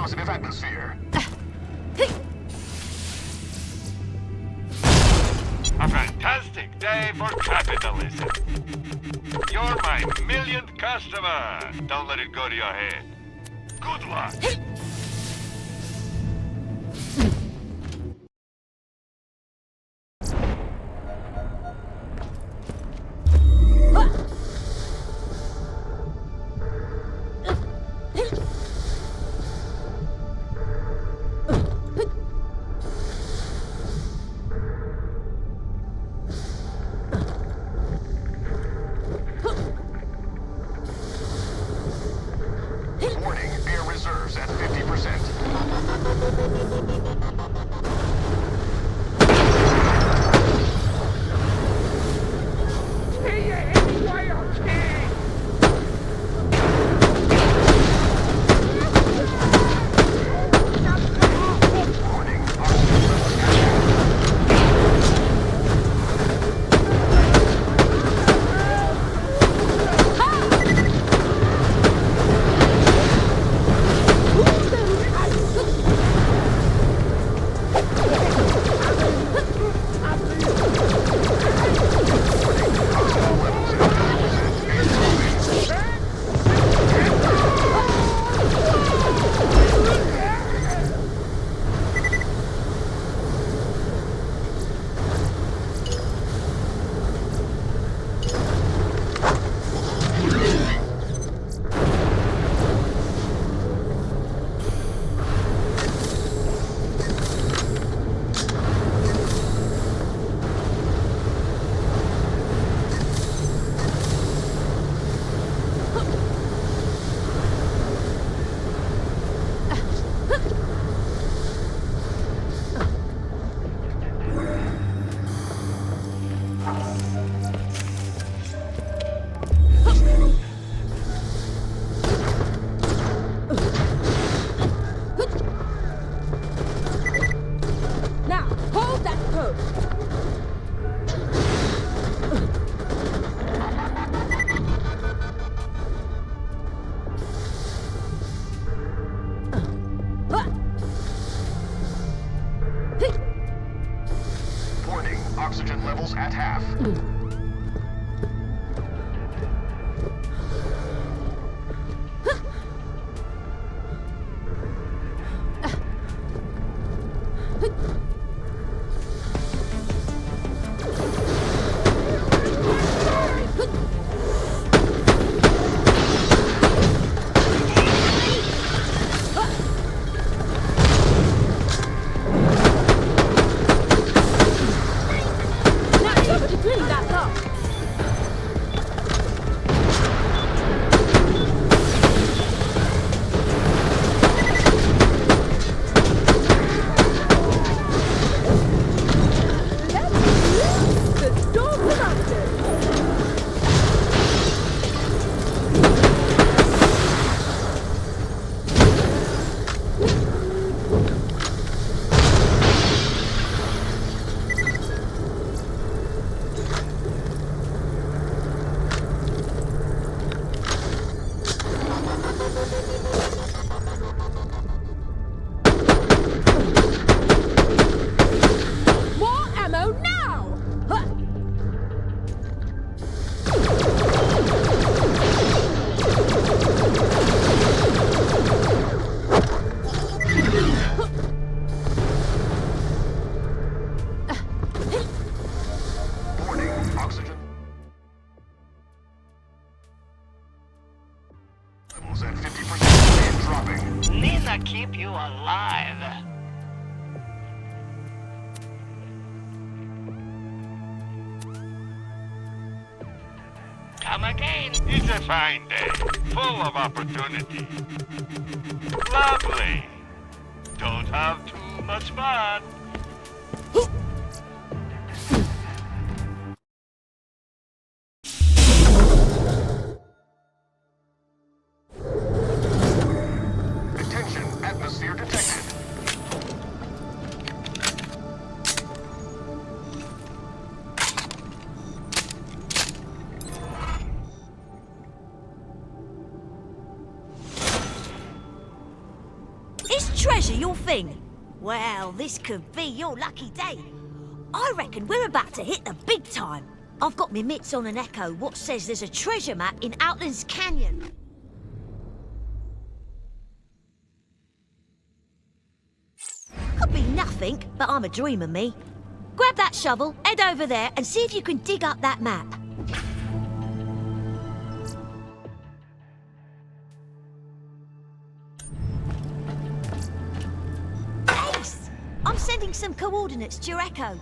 positive atmosphere. A fantastic day for capitalism. You're my millionth customer. Don't let it go to your head. Good luck. Warning, air reserves at 50%. Warning, oxygen levels at half. Oxygen levels at 50% and dropping. Now, hold that pose. Warning, oxygen levels at half. Now, somebody clean that up. The dog mountain. More ammo now! Huh. Warning, oxygen levels at 50% and dropping. Nina keep you alive. Come again. It's a fine day, full of opportunity. Lovely. Don't have too much fun. Attention, atmosphere detected. Is your thing? Well, this could be your lucky day. I reckon we're about to hit the big time. I've got me mitts on an echo what says there's a treasure map in Outlands Canyon. Could be nothing, but I'm a dreamer, me. Grab that shovel, head over there, and see if you can dig up that map. Ace! I'm sending some coordinates to your echo.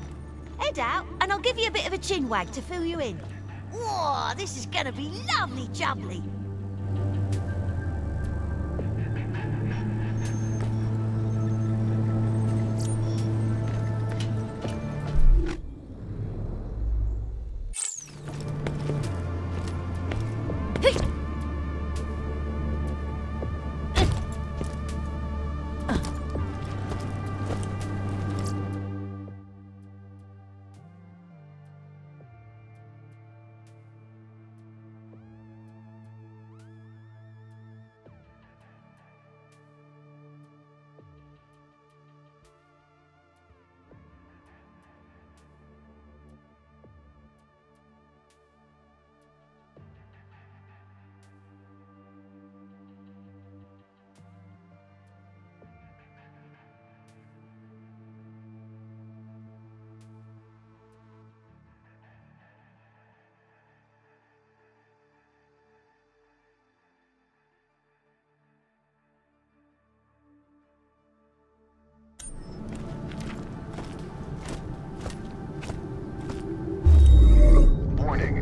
Head out, and I'll give you a bit of a chin wag to fill you in. Whoa, this is gonna be lovely jubbly.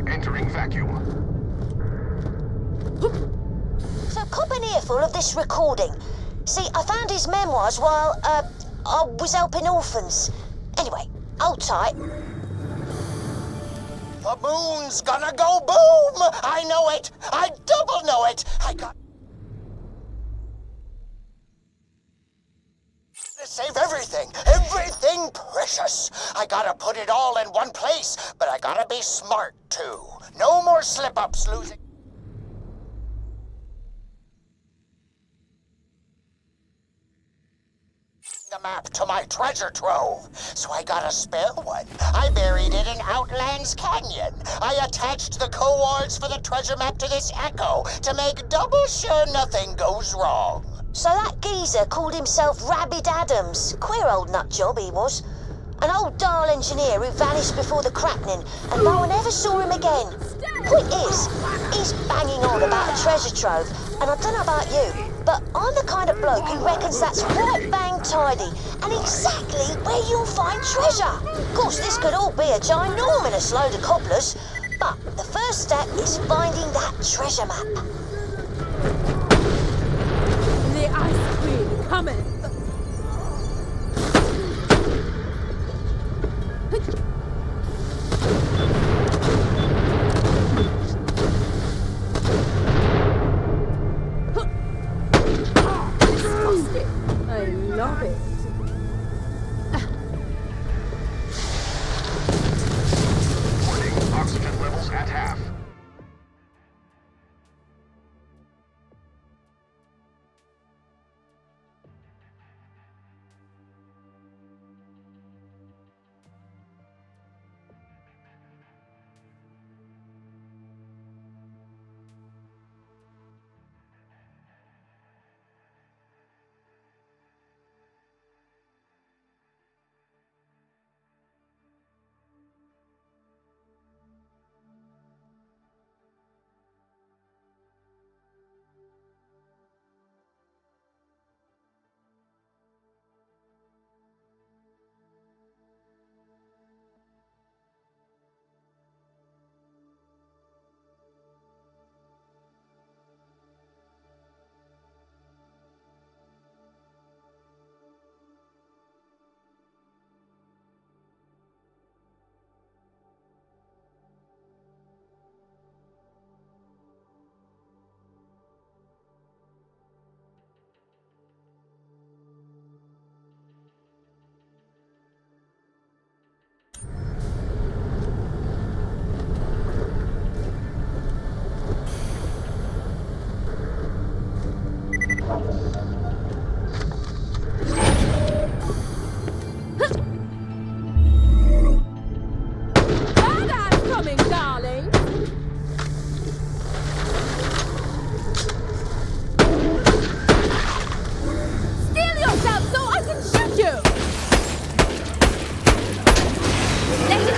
Entering vacuum. So cop an earful of this recording. See, I found his memoirs while, I was helping orphans. Anyway, hold tight. The moon's gonna go boom! I know it! I double know it! I got to save everything! Everything precious! I gotta put it all in one place, but I gotta be smart, too. No more slip-ups losing the map to my treasure trove. So I got a spare one. I buried it in Outlands Canyon. I attached the coords for the treasure map to this echo to make double sure nothing goes wrong. So that geezer called himself Rabbit Adams. Queer old nutjob he was. An old Dahl engineer who vanished before the crackening, and no one ever saw him again. Point is, he's banging on about a treasure trove, and I don't know about you, but I'm the kind of bloke who reckons that's right bang tidy, and exactly where you'll find treasure. Of course, this could all be a ginormous load of cobblers, but the first step is finding that treasure map. The ice queen cometh. Disgusting. I love it. Warning, oxygen levels at half.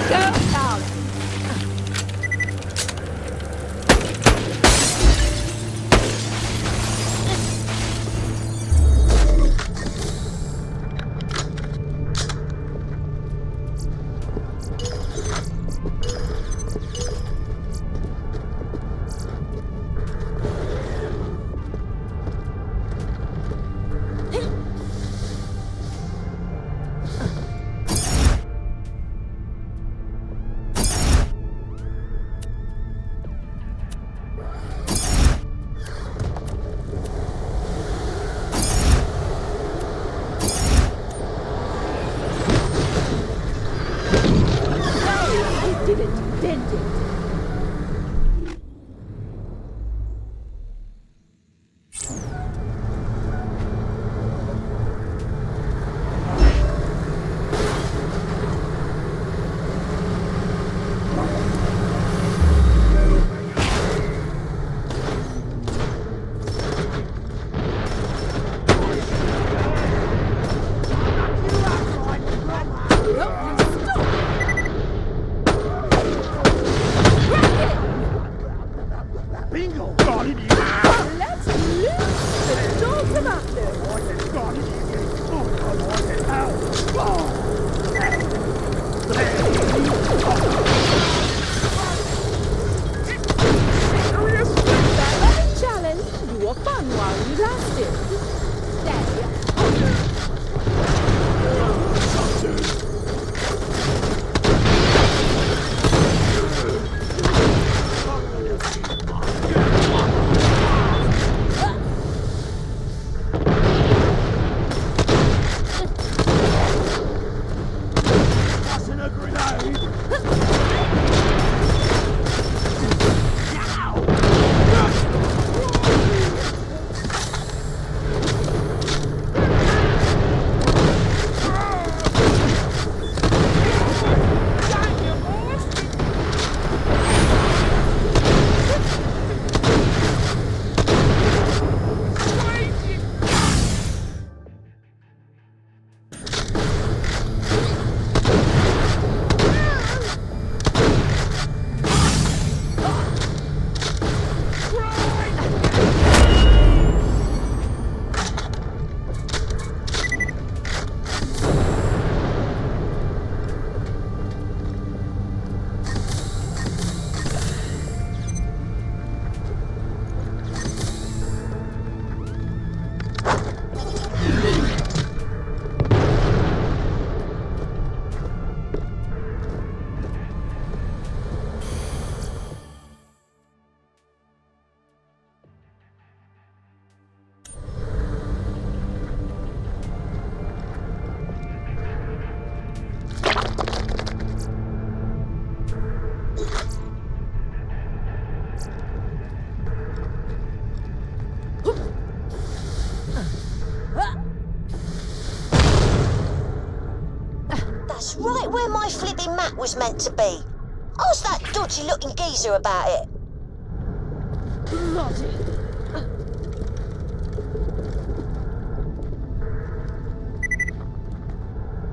Go, darling. Right where my flipping map was meant to be. Ask that dodgy-looking geezer about it. Bloody.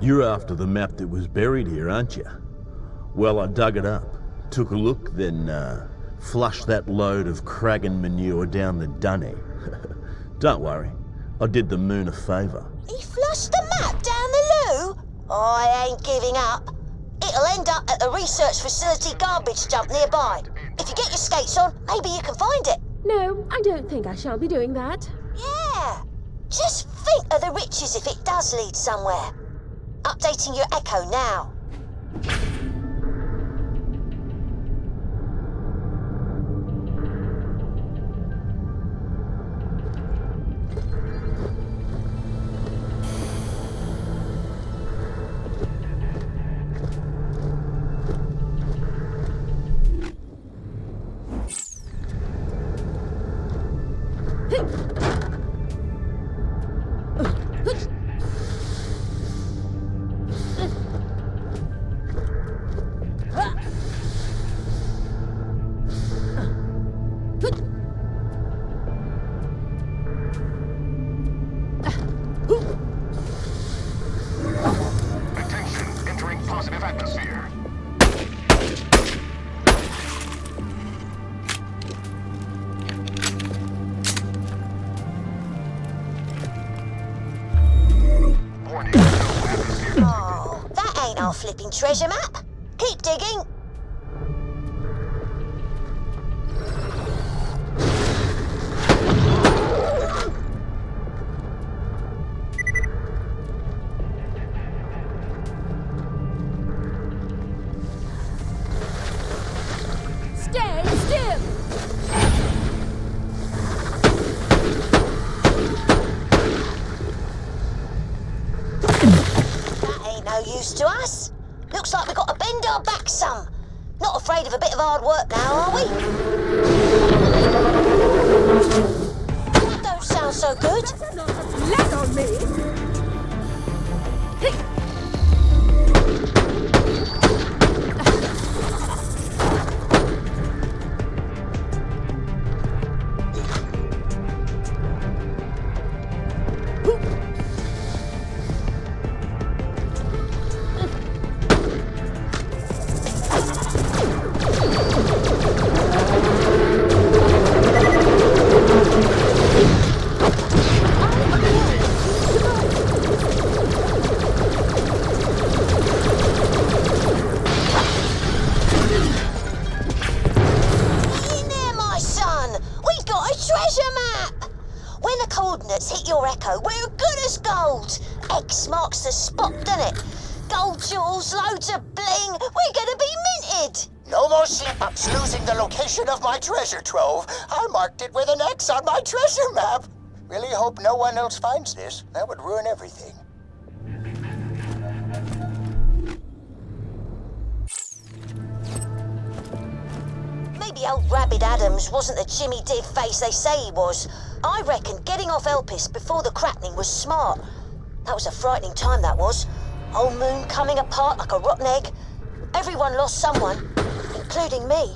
You're after the map that was buried here, aren't you? Well, I dug it up, took a look, then flushed that load of Kragan manure down the dunny. Don't worry, I did the moon a favour. He flushed the map down the loo? I ain't giving up. It'll end up at the research facility garbage dump nearby. If you get your skates on, maybe you can find it. No, I don't think I shall be doing that. Yeah. Just think of the riches if it does lead somewhere. Updating your echo now. flipping treasure map. Keep digging. Stay still! That ain't no use to us. Looks like we got to bend our back some. Not afraid of a bit of hard work now, are we? That don't sound so good. Not let on me! We're good as gold. X marks the spot, doesn't it? Gold jewels, loads of bling. We're gonna be minted. No more slip-ups losing the location of my treasure trove. I marked it with an X on my treasure map. Really hope no one else finds this. That would ruin everything. Maybe old Rabbit Adams wasn't the Jimmy Div face they say he was. I reckon getting off Elpis before the cracking was smart. That was a frightening time, that was. Whole moon coming apart like a rotten egg. Everyone lost someone, including me.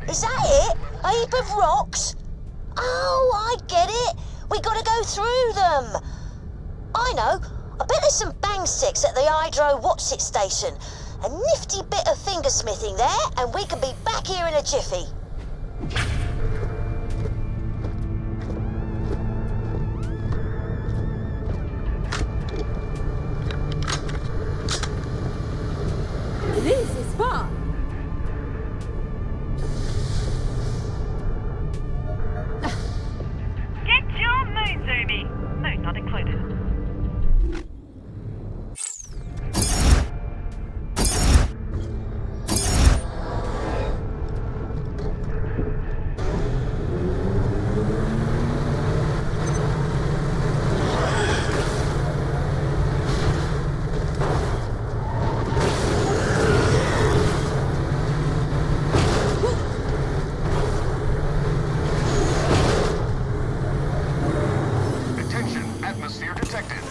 Is that it? A heap of rocks? Oh, I get it. We gotta go through them. I know. I bet there's some bang sticks at the Hydro What's-It station. A nifty bit of fingersmithing there, and we can be back here in a jiffy. This is far. Get your moon, Zoomy. Moon not included. detected.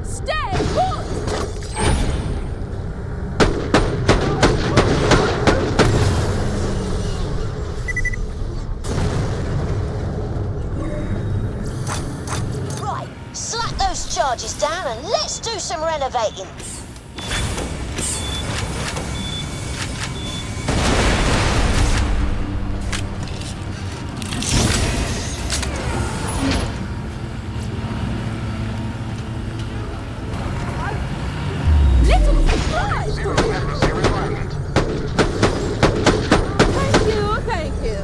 Stay put! Right, slack those charges down and let's do some renovating. Little surprise! Zero accuracy requirement. Thank you, thank you.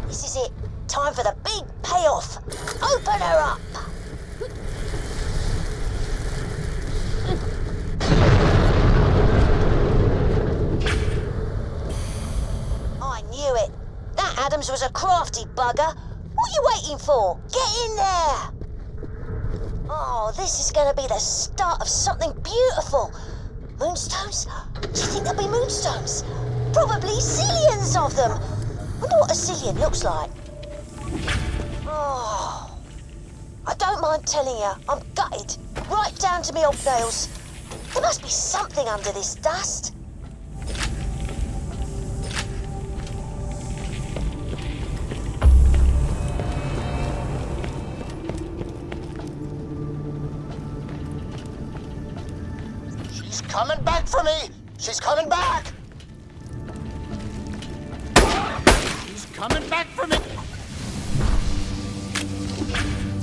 This is it. Time for the big payoff. Open her up. I knew it. That Adams was a crafty bugger. What are you waiting for? Get in there. Oh, this is going to be the start of something beautiful. Moonstones? Do you think there'll be moonstones? Probably zillions of them. Wonder what a zillion looks like. Oh, I don't mind telling you, I'm gutted, right down to me old nails. There must be something under this dust. She's coming back for me! She's coming back! She's coming back for me!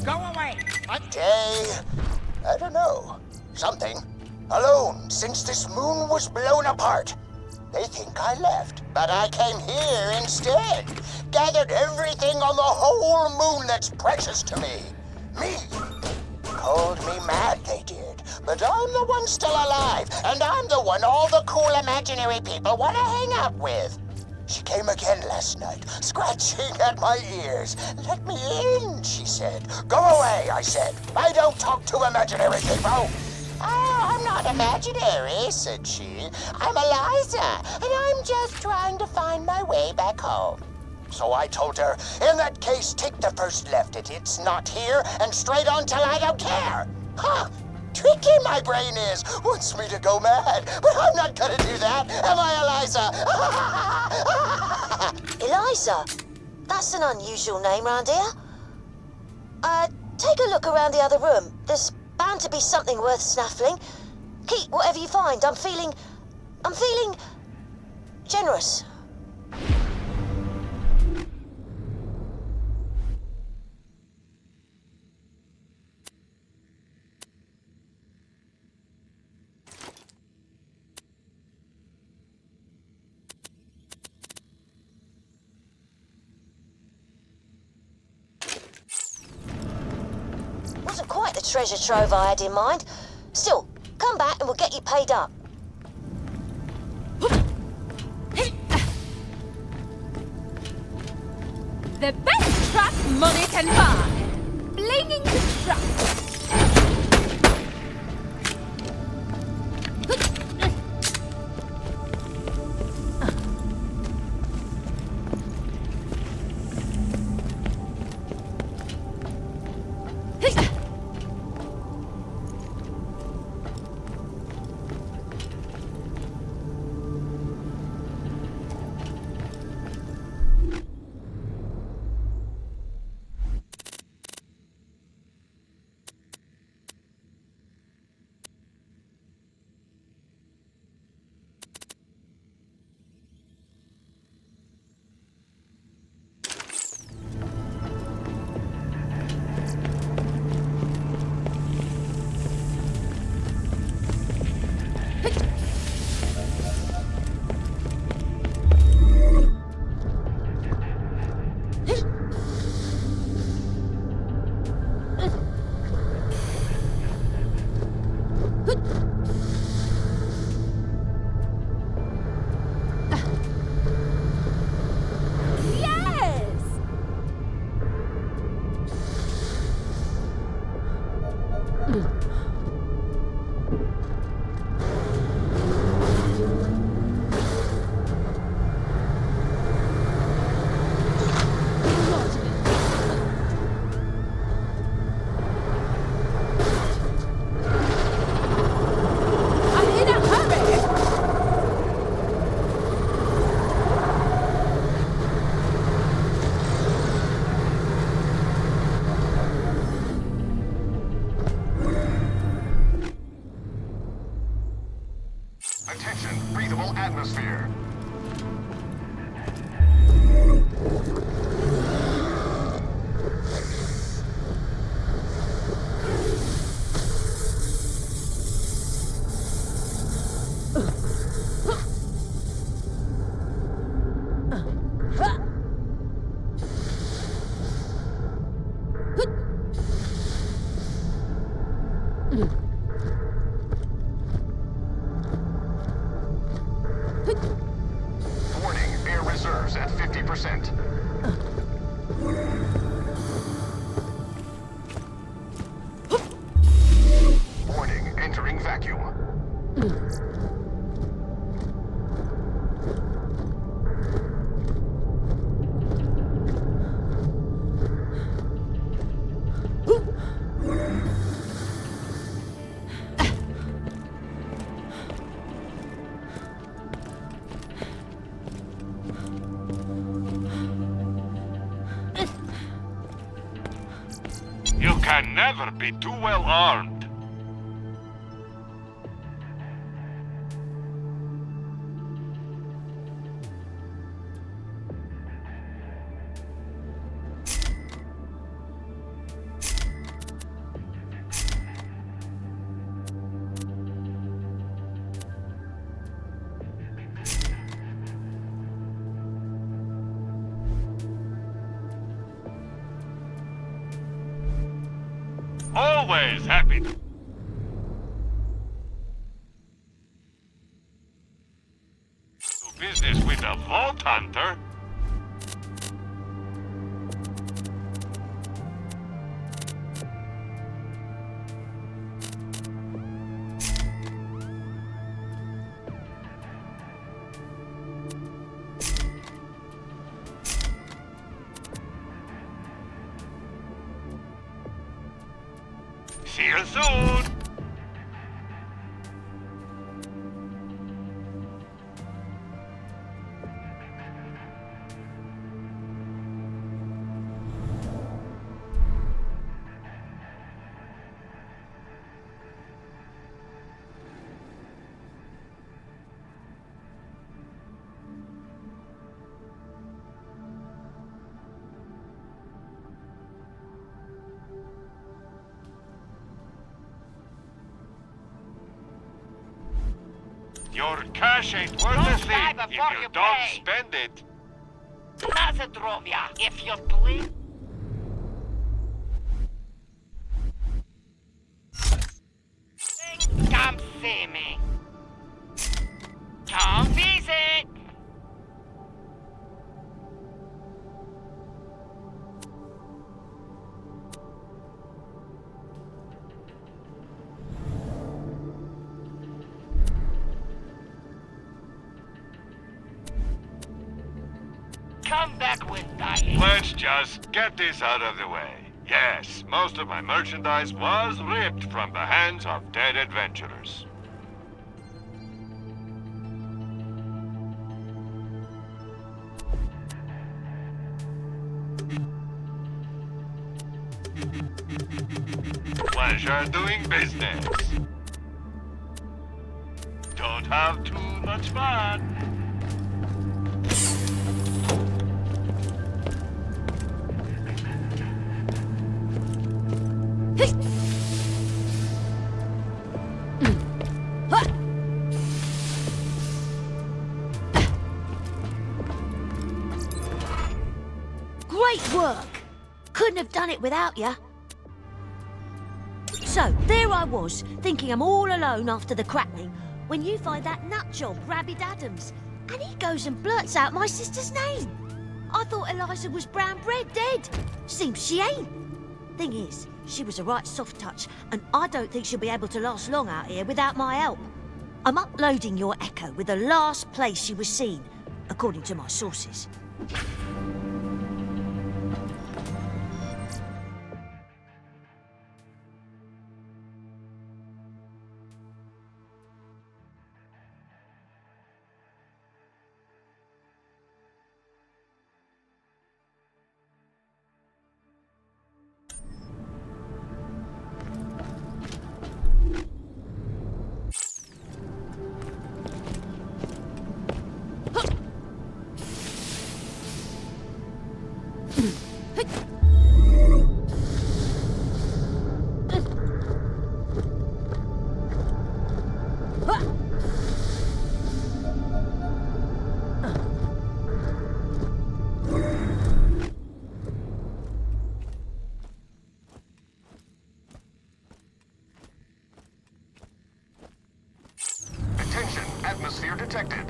Go away! I don't know. Something. Alone since this moon was blown apart. They think I left, but I came here instead. Gathered everything on the whole moon that's precious to me. Me. Called me mad, they did. But I'm the one still alive, and I'm the one all the cool imaginary people want to hang out with. She came again last night, scratching at my ears. Let me in, she said. Go away, I said. I don't talk to imaginary people. Oh, I'm not imaginary, said she. I'm Eliza, and I'm just trying to find my way back home. So I told her, in that case, take the first left it's not here, and straight on till I don't care. Huh. Tricky my brain is. Wants me to go mad. But I'm not gonna do that. Am I, Eliza? Eliza? That's an unusual name round here. Take a look around the other room. There's bound to be something worth snaffling. Keep whatever you find. I'm feeling generous. Wasn't quite the treasure trove I had in mind. Still, come back and we'll get you paid up. The best trap money can buy. Blinging the trap. Warning, air reserves at 50%. Warning, entering vacuum. You can never be too well armed. Always happy to do business with a Vault Hunter. See you soon! Your cash ain't worth a thing die if before you you don't pay. spend it. Nazadrovia, if you please. Come see me. Come visit. Come back with dying. Let's just get this out of the way. Yes, most of my merchandise was ripped from the hands of dead adventurers. Pleasure doing business. Don't have too much fun. Great work! Couldn't have done it without you. So, there I was, thinking I'm all alone after the cracking, when you find that nutjob, Rabbit Adams, and he goes and blurts out my sister's name. I thought Eliza was brown bread dead. Seems she ain't. Thing is, she was a right soft touch, and I don't think she'll be able to last long out here without my help. I'm uploading your echo with the last place she was seen, according to my sources. failure detected.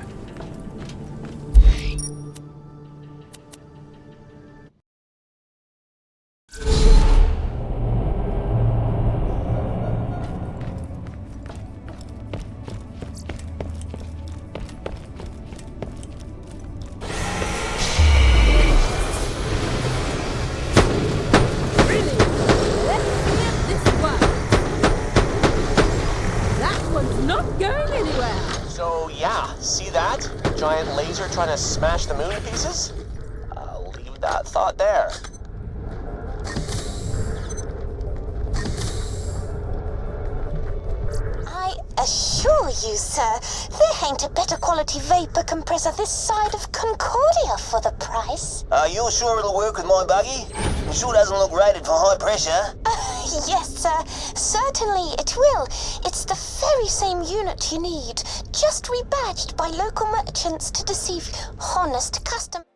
Let's see if this works. That one's not going anywhere. So yeah, see that? Giant laser trying to smash the moon to pieces? I'll leave that thought there. I assure you, sir, there ain't a better quality vapor compressor this side of Concordia for the price. Are you sure it'll work with my buggy? It sure doesn't look rated for high pressure. Yes, sir. Certainly it will. It's the very same unit you need, just rebadged by local merchants to deceive honest customers.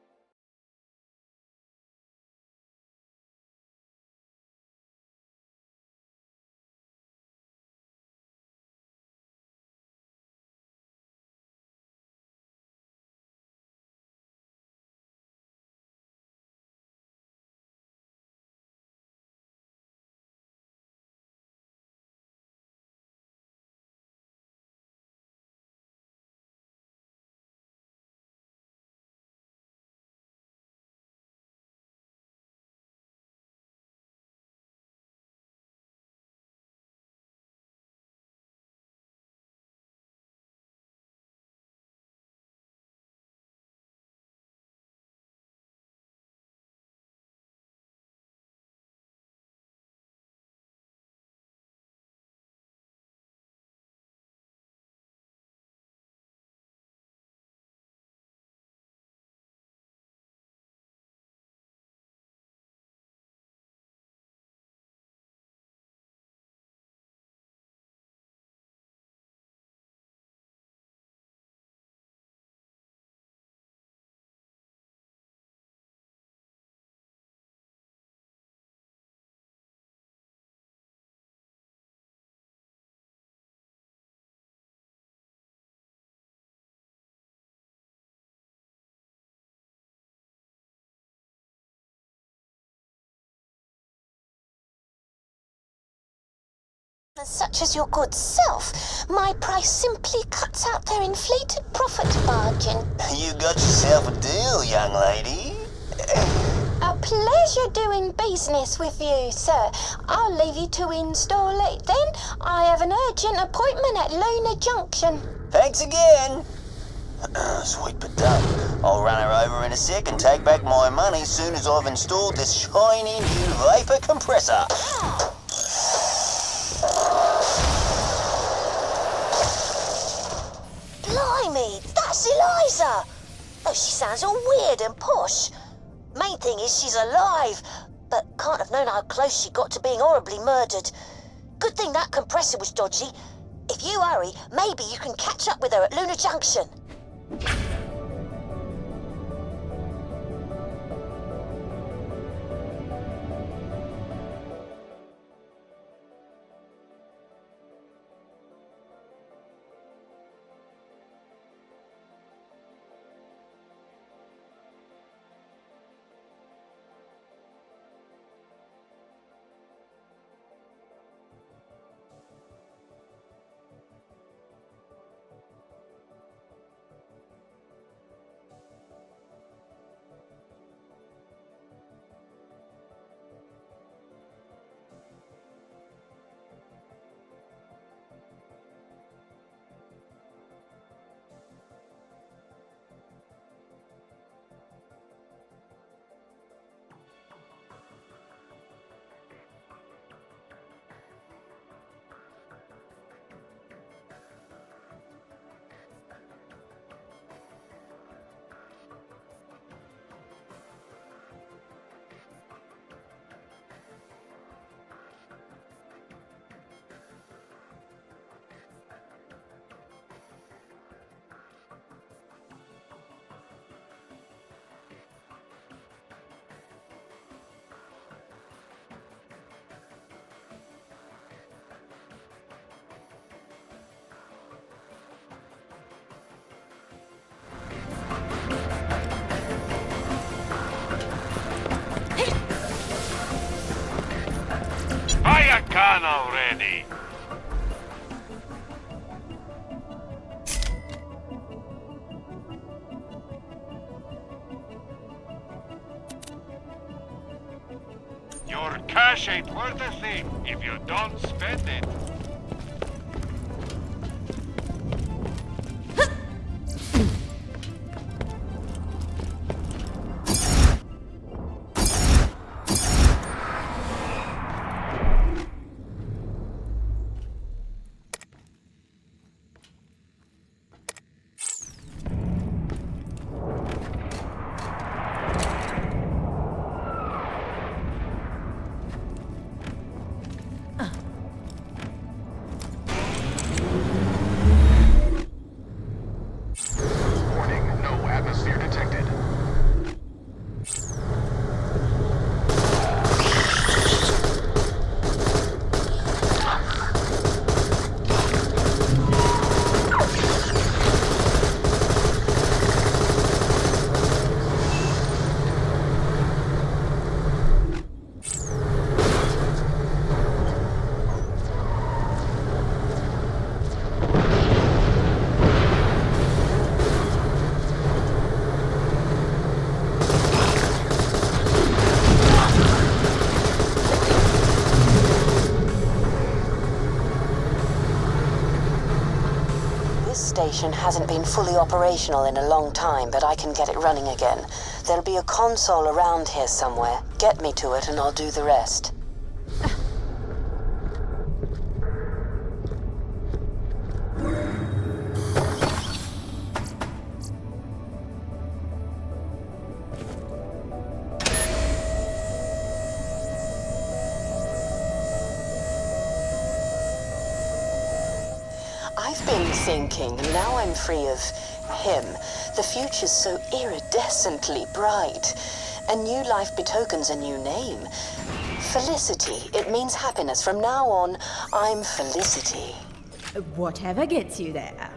Such as your good self, my price simply cuts out their inflated profit margin. You got yourself a deal, young lady. A pleasure doing business with you, sir. I'll leave you to install it then. I have an urgent appointment at Luna Junction. Thanks again. Sweet but dumb. I'll run her over in a sec and take back my money soon as I've installed this shiny new vapor compressor. Blimey, that's Eliza! Oh, she sounds all weird and posh. Main thing is she's alive, but can't have known how close she got to being horribly murdered. Good thing that compressor was dodgy. If you hurry, maybe you can catch up with her at Luna Junction. on already! Your cash ain't worth a thing if you don't spend it. Station hasn't been fully operational in a long time, but I can get it running again. There'll be a console around here somewhere. Get me to it and I'll do the rest. I've been thinking, now I'm free of him. The future's so iridescently bright. A new life betokens a new name. Felicity. It means happiness. From now on, I'm Felicity. Whatever gets you there.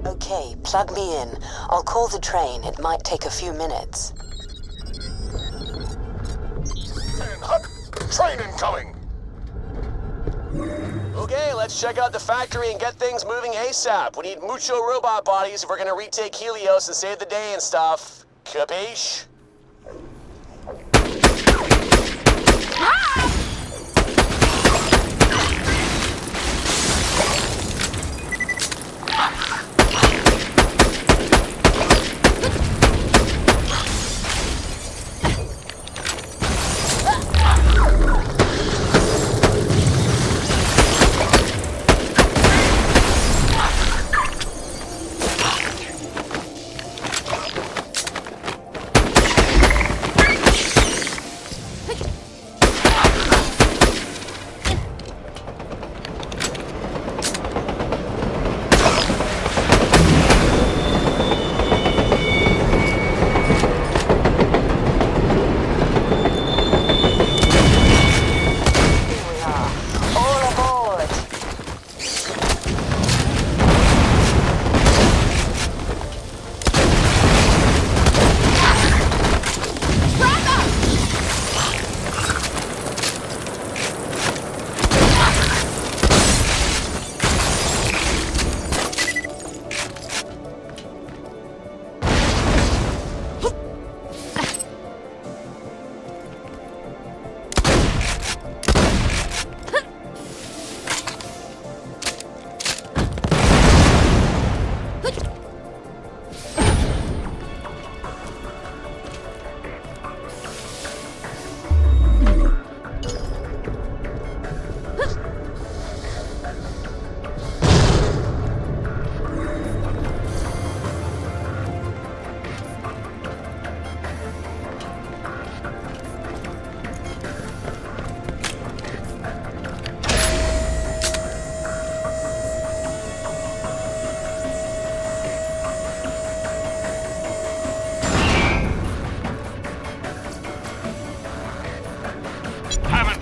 Okay, plug me in. I'll call the train. It might take a few minutes. Train incoming! Okay, let's check out the factory and get things moving ASAP. We need mucho robot bodies if we're gonna retake Helios and save the day and stuff. Capiche?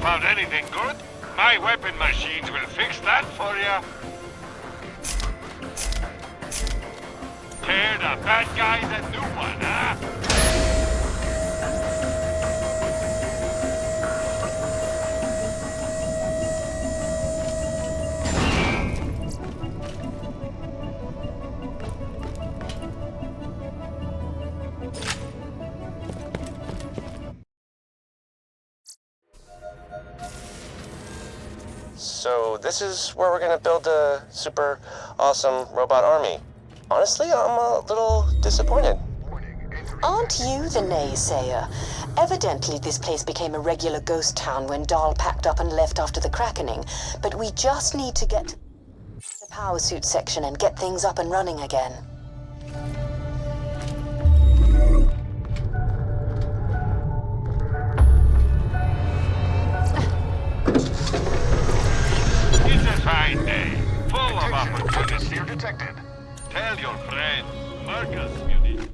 found anything good, my weapon machines will fix that for you. Tear the bad guys a new one, huh? So this is where we're gonna build a super awesome robot army. Honestly, I'm a little disappointed. Aren't you the naysayer? Evidently, this place became a regular ghost town when Dahl packed up and left after the crackening, but we just need to get to the power suit section and get things up and running again. It's a fine day, full of opportunities. Here detected. Tell your friends, Marcus, you need.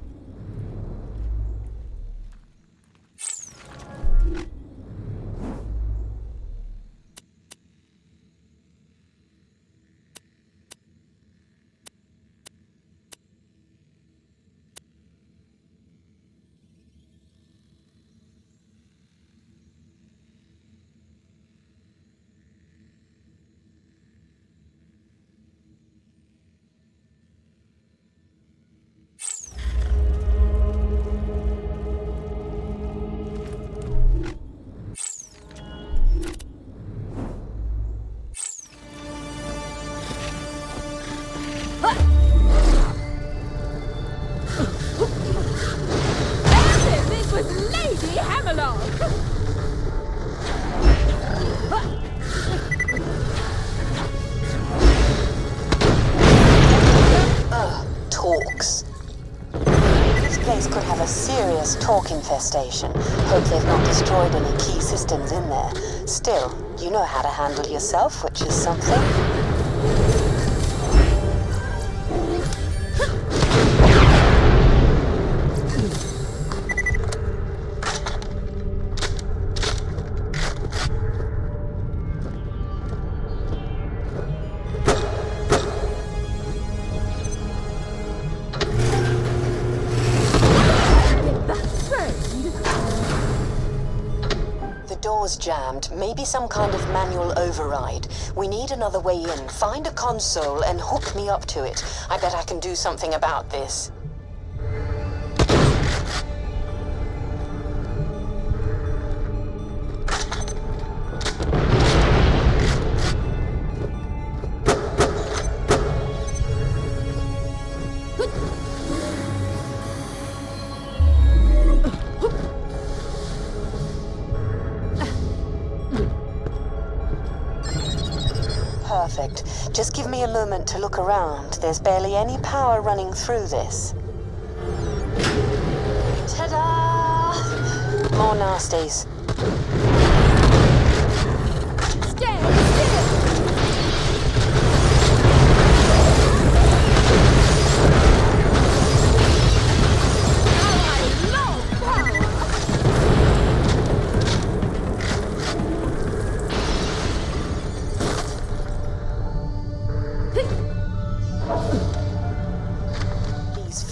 This was Lady Hammerlock! Talks. This place could have a serious talk infestation. Hope they've not destroyed any key systems in there. Still, you know how to handle yourself, which is something. Door's jammed. Maybe some kind of manual override. We need another way in. Find a console and hook me up to it. I bet I can do something about this. Perfect. Just give me a moment to look around. There's barely any power running through this. Ta-da! More nasties. Stay still!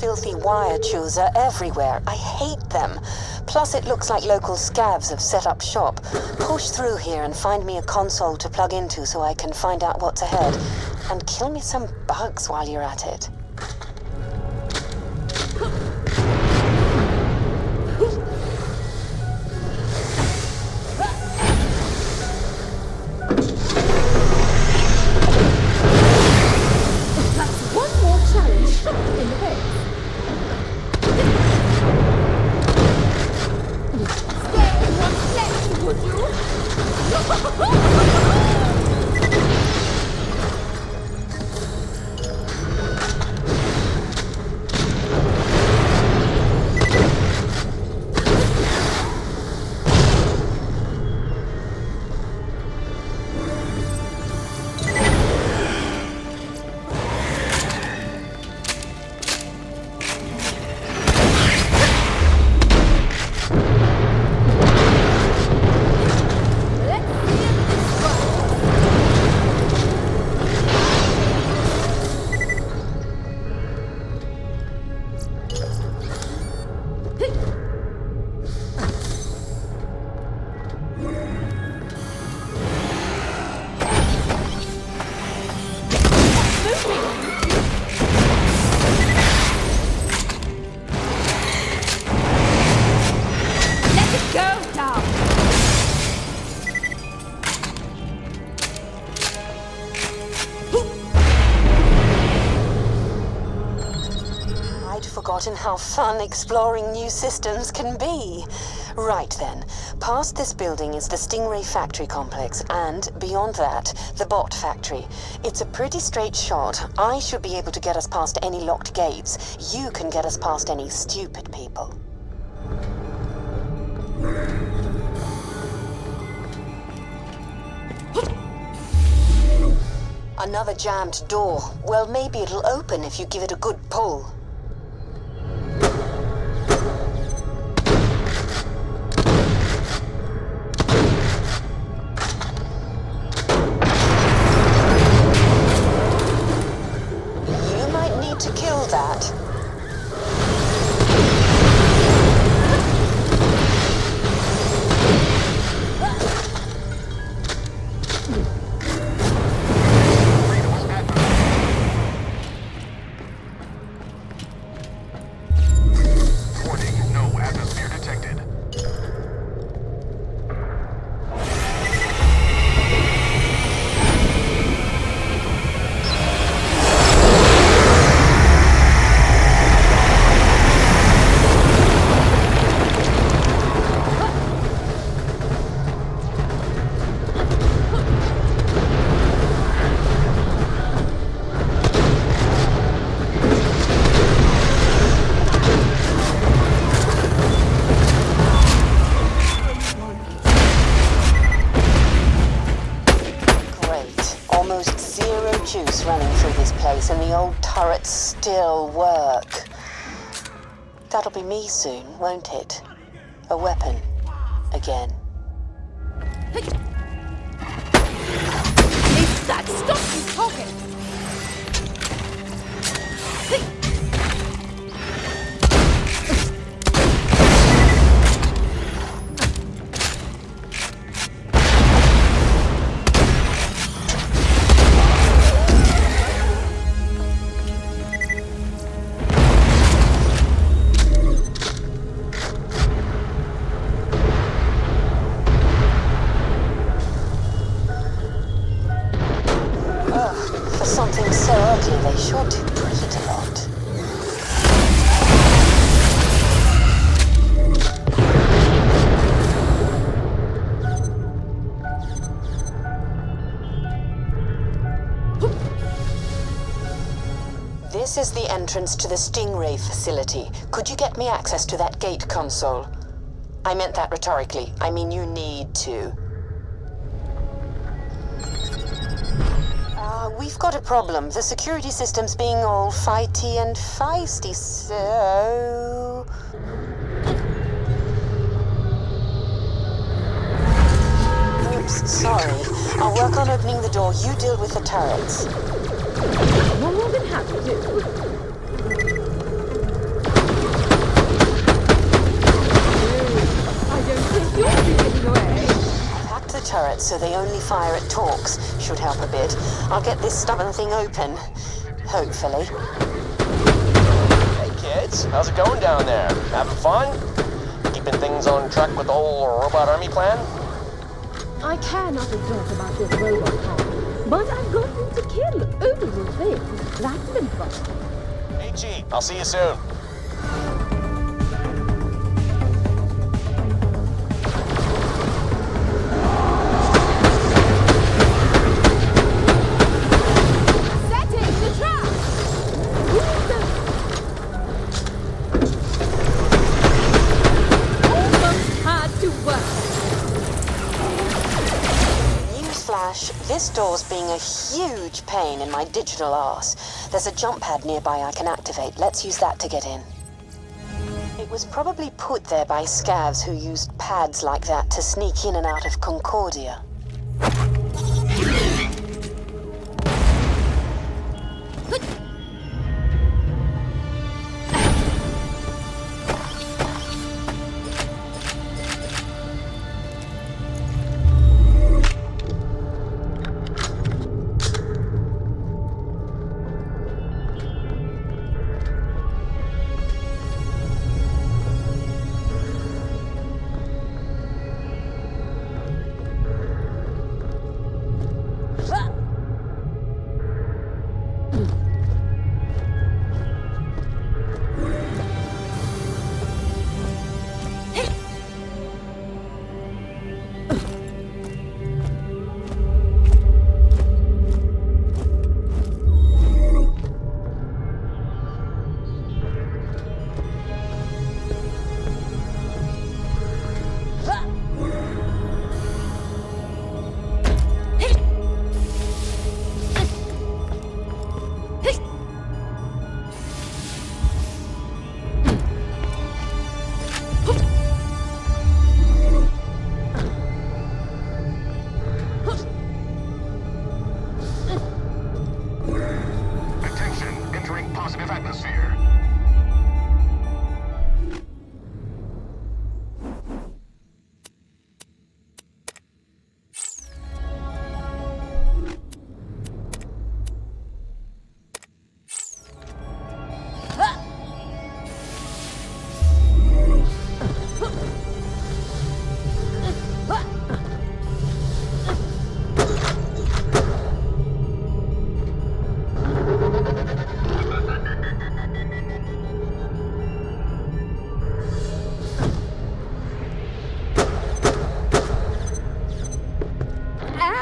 Filthy wire chews are everywhere. I hate them. Plus, it looks like local scavs have set up shop. Push through here and find me a console to plug into so I can find out what's ahead. And kill me some bugs while you're at it. That's one more challenge shot in the face. Stay in one place, would you? I'd forgotten how fun exploring new systems can be. Right then, past this building is the Stingray factory complex, and beyond that, the bot factory. It's a pretty straight shot. I should be able to get us past any locked gates. You can get us past any stupid people. Another jammed door. Well, maybe it'll open if you give it a good pull. To kill that. Warning, no atmosphere detected. Juice running through this place, and the old turrets still work. That'll be me soon, won't it? A weapon. Again. It's that! Stop you talking! Something so ugly, they sure do breed a lot. This is the entrance to the Stingray facility. Could you get me access to that gate console? I meant that rhetorically. I mean, you need to. We've got a problem. The security system's being all fighty and feisty, so... Oops, sorry. I'll work on opening the door. You deal with the turrets. More than happy to. I don't think you'll be getting away. Pack the turrets so they only fire at talks. Should help a bit. I'll get this stubborn thing open. Hopefully. Hey kids, how's it going down there? Having fun? Keeping things on track with the whole robot army plan? I care not to talk about this robot army, but I've got him to kill only things. That's been fun. Hey G, I'll see you soon. This door's being a huge pain in my digital arse. There's a jump pad nearby I can activate. Let's use that to get in. It was probably put there by scavs who used pads like that to sneak in and out of Concordia.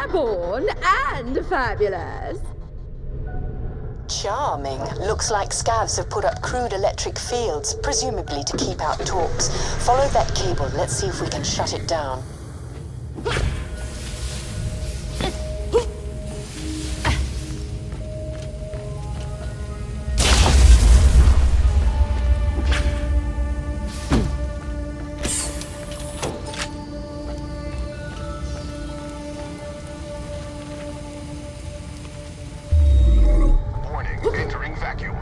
airborne and fabulous. Charming. Looks like scavs have put up crude electric fields, presumably to keep out talks. Follow that cable. Let's see if we can shut it down. Entering vacuum.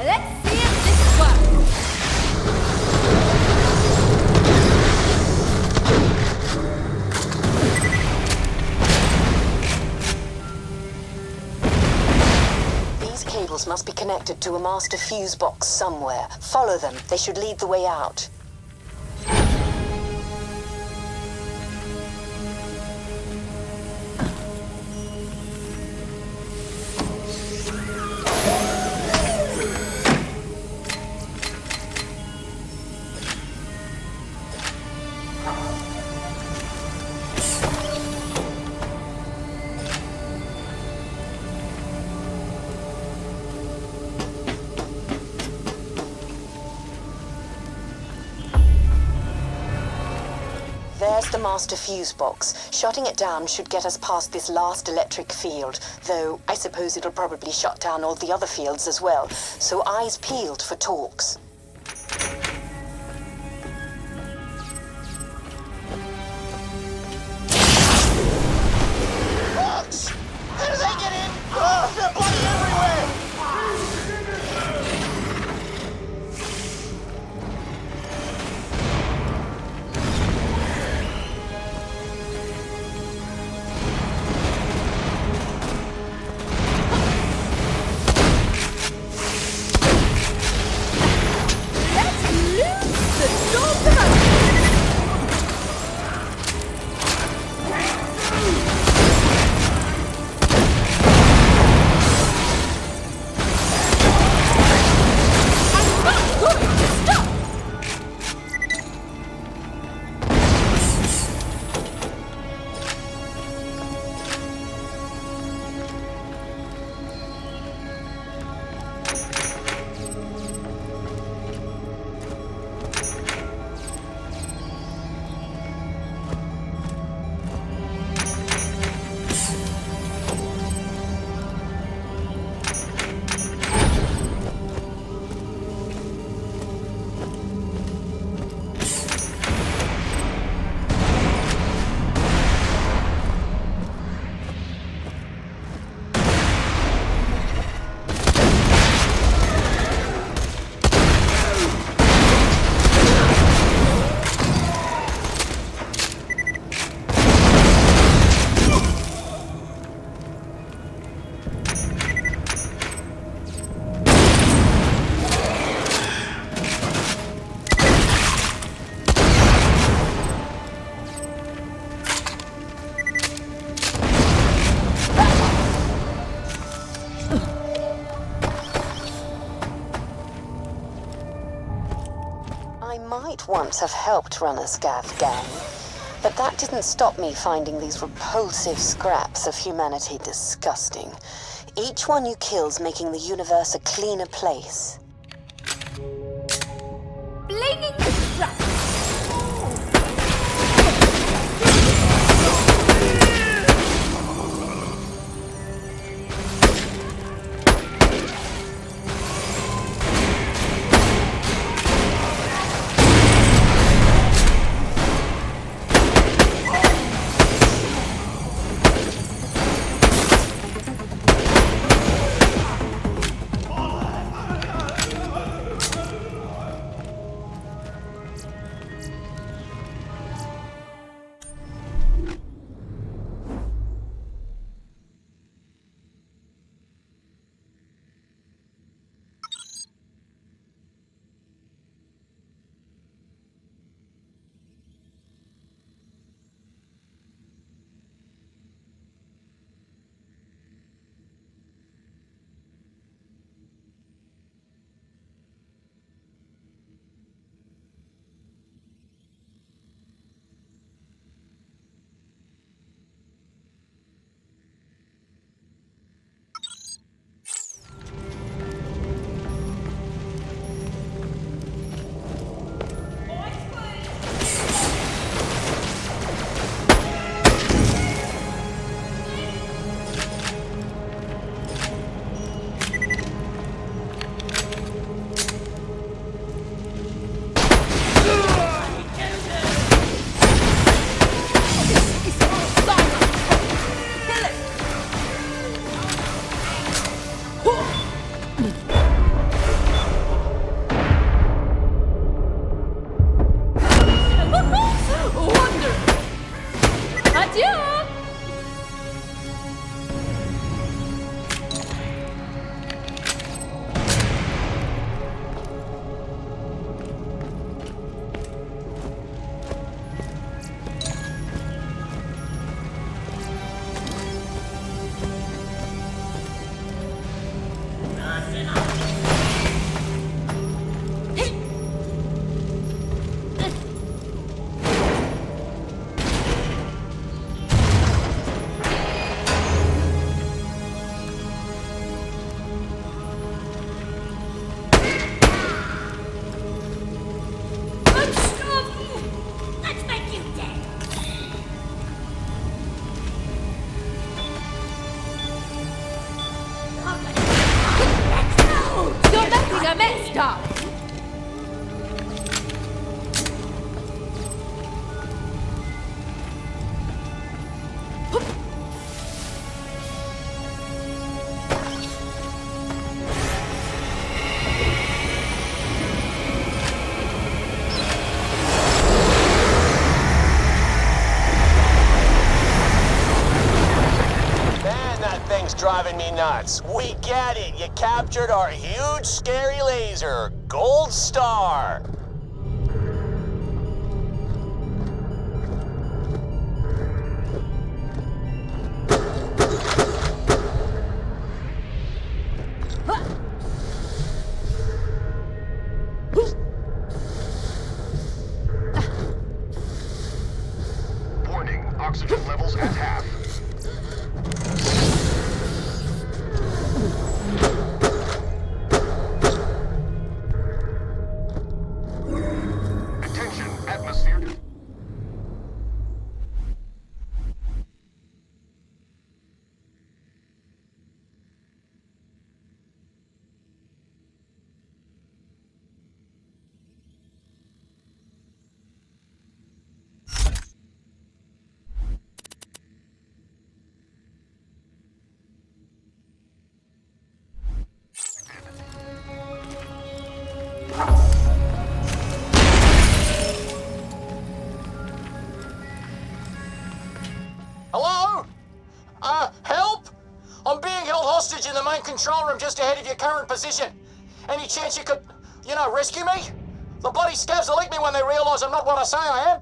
Let's see if this works. These cables must be connected to a master fuse box somewhere. Follow them. They should lead the way out. There's the master fuse box. Shutting it down should get us past this last electric field, though I suppose it'll probably shut down all the other fields as well, so eyes peeled for talks. Bugs! How do they get in? Oh, they're bloody everywhere! Might once have helped run a scav gang, but that didn't stop me finding these repulsive scraps of humanity disgusting. Each one you kill's making the universe a cleaner place. Blaming the trap. driving me nuts. We get it. You captured our huge, scary laser. Gold star. Warning, oxygen levels at half. Attention, atmosphere. Hello? Help? I'm being held hostage in the main control room just ahead of your current position. Any chance you could, rescue me? The bloody scavs will lick me when they realise I'm not what I say I am.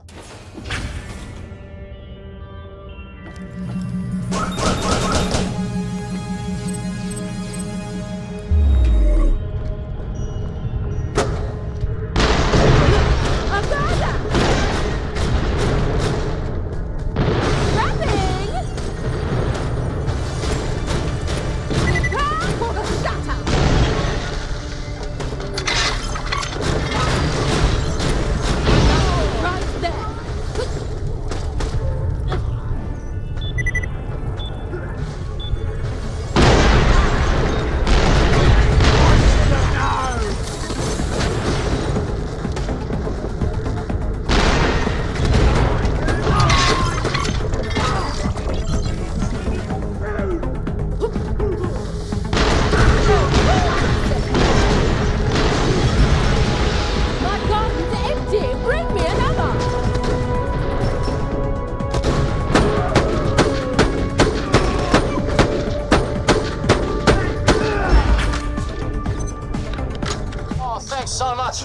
So much.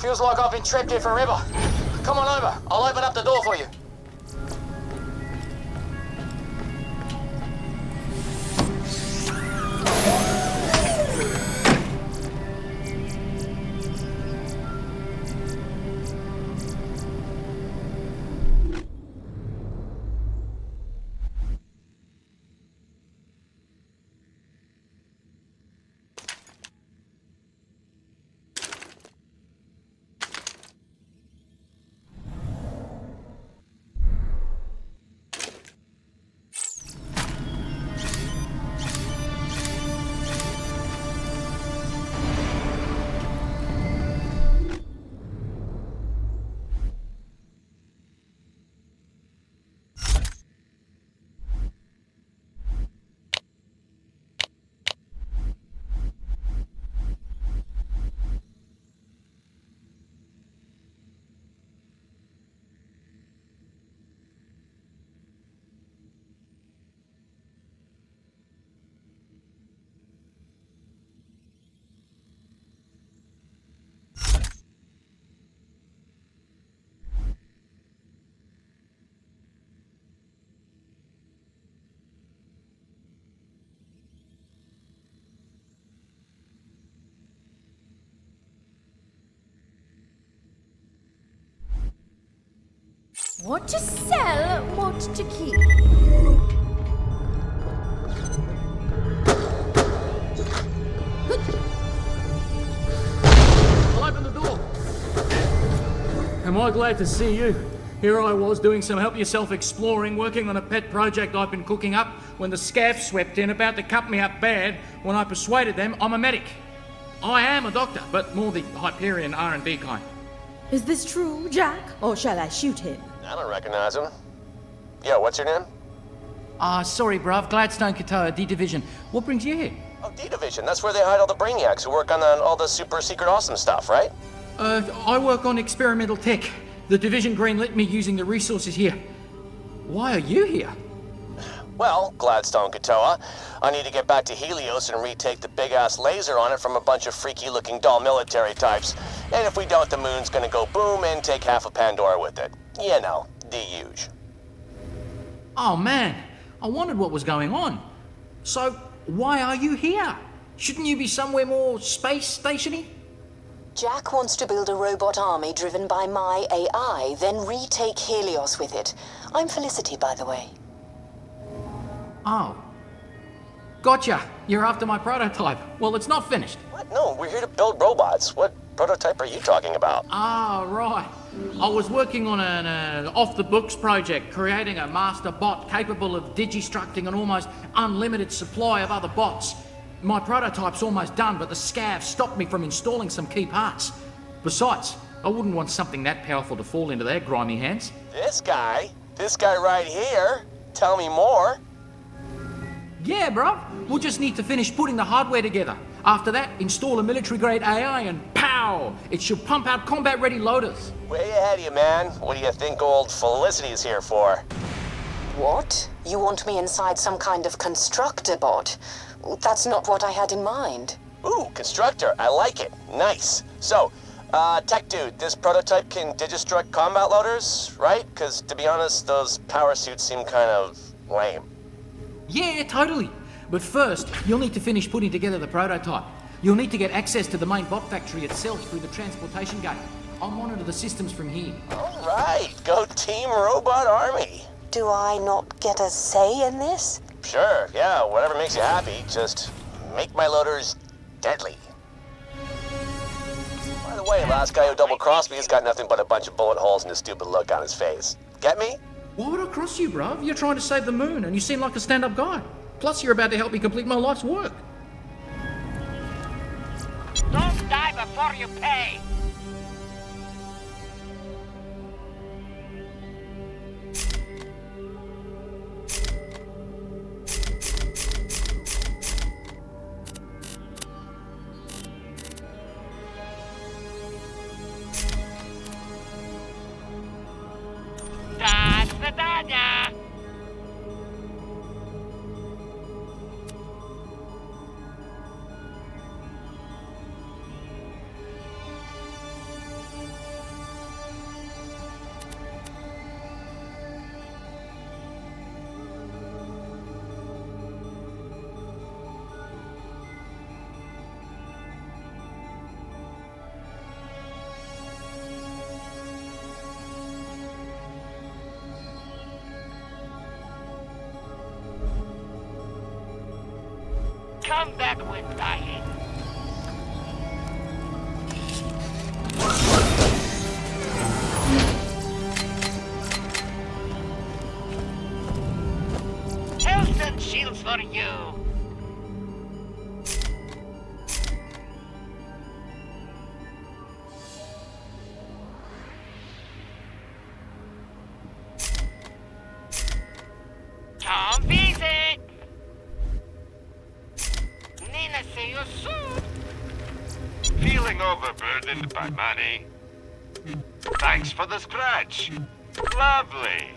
Feels like I've been trapped here forever. Come on over. I'll open up the door for you. What to sell, what to keep. I'll open the door. Am I glad to see you? Here I was doing some help-yourself exploring, working on a pet project I've been cooking up when the scavs swept in, about to cut me up bad. When I persuaded them, I'm a medic. I am a doctor, but more the Hyperion R&D kind. Is this true, Jack? Or shall I shoot him? I don't recognize him. Yeah, what's your name? Sorry, bruv. Gladstone Katoa, D-Division. What brings you here? Oh, D-Division. That's where they hide all the brainiacs who work on all the super secret awesome stuff, right? I work on experimental tech. The Division greenlit me using the resources here. Why are you here? Well, Gladstone Katoa, I need to get back to Helios and retake the big-ass laser on it from a bunch of freaky-looking Dahl military types. And if we don't, the moon's gonna go boom and take half of Pandora with it. You know, the huge. Oh man, I wondered what was going on. So, why are you here? Shouldn't you be somewhere more space stationy? Jack wants to build a robot army driven by my AI, then retake Helios with it. I'm Felicity, by the way. Oh. Gotcha. You're after my prototype. Well, it's not finished. What? No, we're here to build robots. What prototype are you talking about? Ah, right. I was working on an off-the-books project, creating a master bot capable of digistructing an almost unlimited supply of other bots. My prototype's almost done, but the scavs stopped me from installing some key parts. Besides, I wouldn't want something that powerful to fall into their grimy hands. This guy right here. Tell me more. Yeah, bro. We'll just need to finish putting the hardware together. After that, install a military-grade AI and pow! It should pump out combat-ready loaders. Way ahead of you, man. What do you think old Felicity's here for? What? You want me inside some kind of constructor bot? That's not what I had in mind. Ooh, constructor. I like it. Nice. So, tech dude, this prototype can digistruct combat loaders, right? Because, to be honest, those power suits seem kind of lame. Yeah, totally. But first, you'll need to finish putting together the prototype. You'll need to get access to the main bot factory itself through the transportation gate. I'll monitor the systems from here. All right. Go Team Robot Army. Do I not get a say in this? Sure, yeah, whatever makes you happy. Just make my loaders deadly. By the way, last guy who double-crossed me has got nothing but a bunch of bullet holes and a stupid look on his face. Get me? Why would I cross you, bruv? You're trying to save the moon, and you seem like a stand-up guy. Plus, you're about to help me complete my life's work. Don't die before you pay. That's the Danya. Come back when dying. Health and shields for you. Come visit. See you soon. Feeling overburdened by money? Thanks for the scratch. Lovely.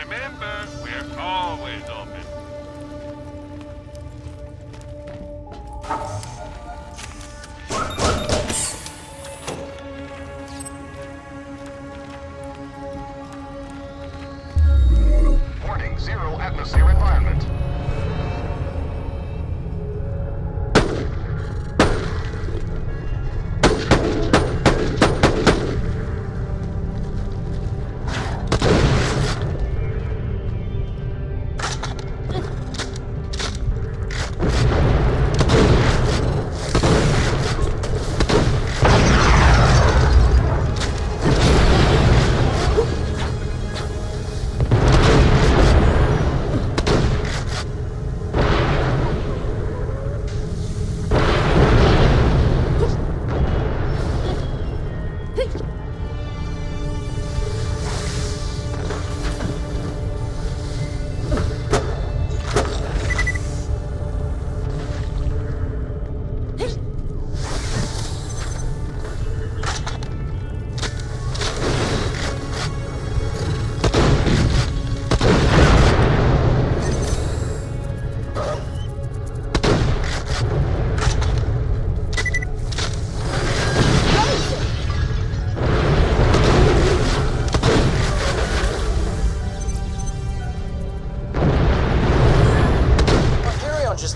Remember, we're always open. Warning, zero atmosphere environment.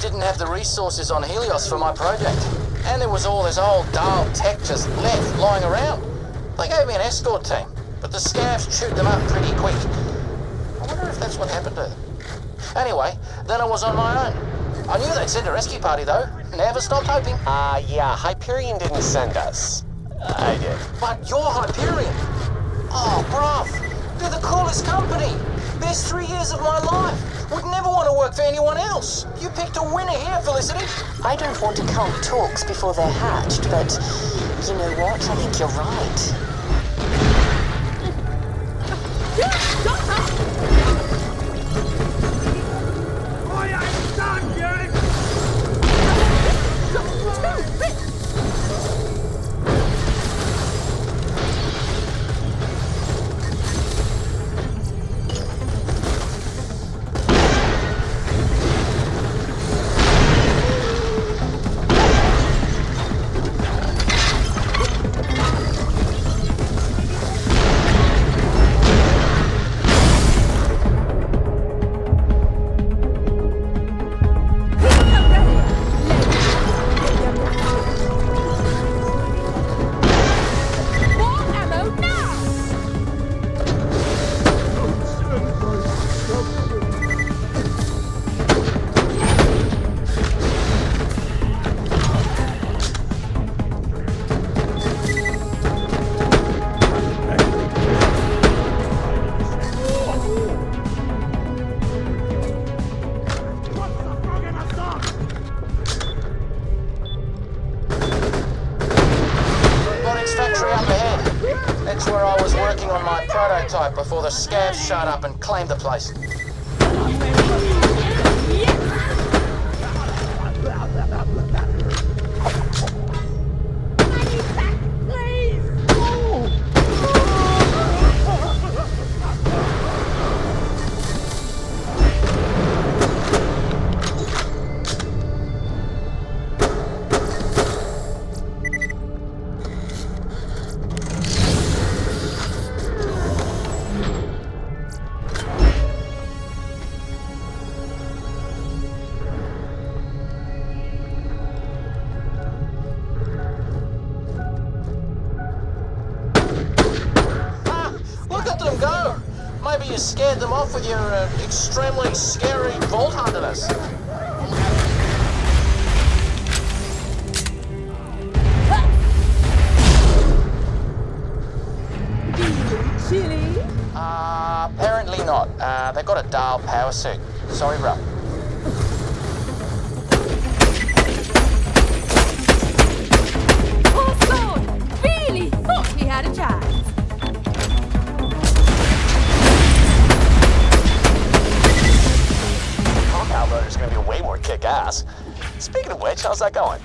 didn't have the resources on Helios for my project. And there was all this old Dahl tech just left lying around. They gave me an escort team, but the scavs chewed them up pretty quick. I wonder if that's what happened to them. Anyway, then I was on my own. I knew they'd send a rescue party though. Never stopped hoping. Yeah, Hyperion didn't send us. I did. But you're Hyperion. Oh, bruv. They're the coolest company. Best 3 years of my life. Would never want to work for anyone else. You picked a winner here, Felicity. I don't want to count talks before they're hatched, but you know what? I think you're right. I ain't done yet! Before the scavs showed up and claimed the place. You scared them off with your extremely scary Vault Hunters. Chili? Apparently not. They got a Dahl power suit. Sorry, bro. Poor Sword really thought he had a chance. Is going to be way more kick-ass. Speaking of which, how's that going?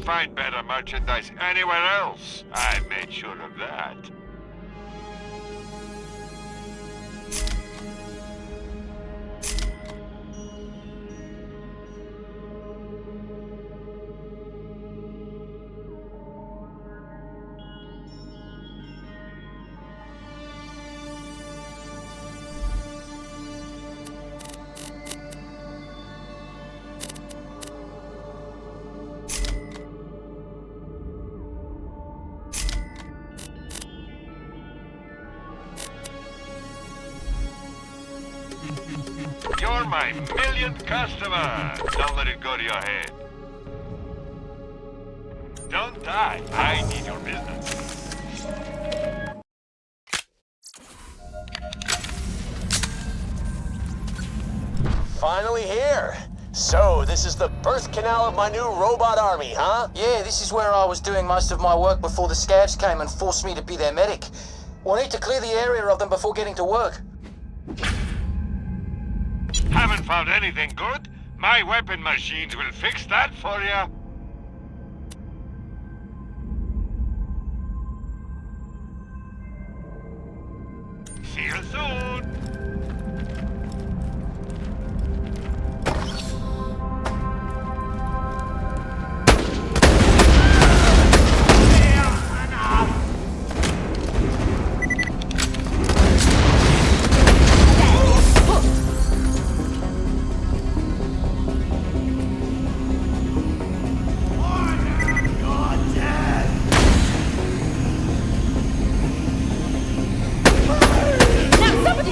Find better merchandise anywhere else. I made sure of that. You're my millionth customer. Don't let it go to your head. Don't die. I need your business. Finally here. So, this is the birth canal of my new robot army, huh? Yeah, this is where I was doing most of my work before the scavs came and forced me to be their medic. We'll need to clear the area of them before getting to work. Haven't found anything good? My weapon machines will fix that for you. See you soon.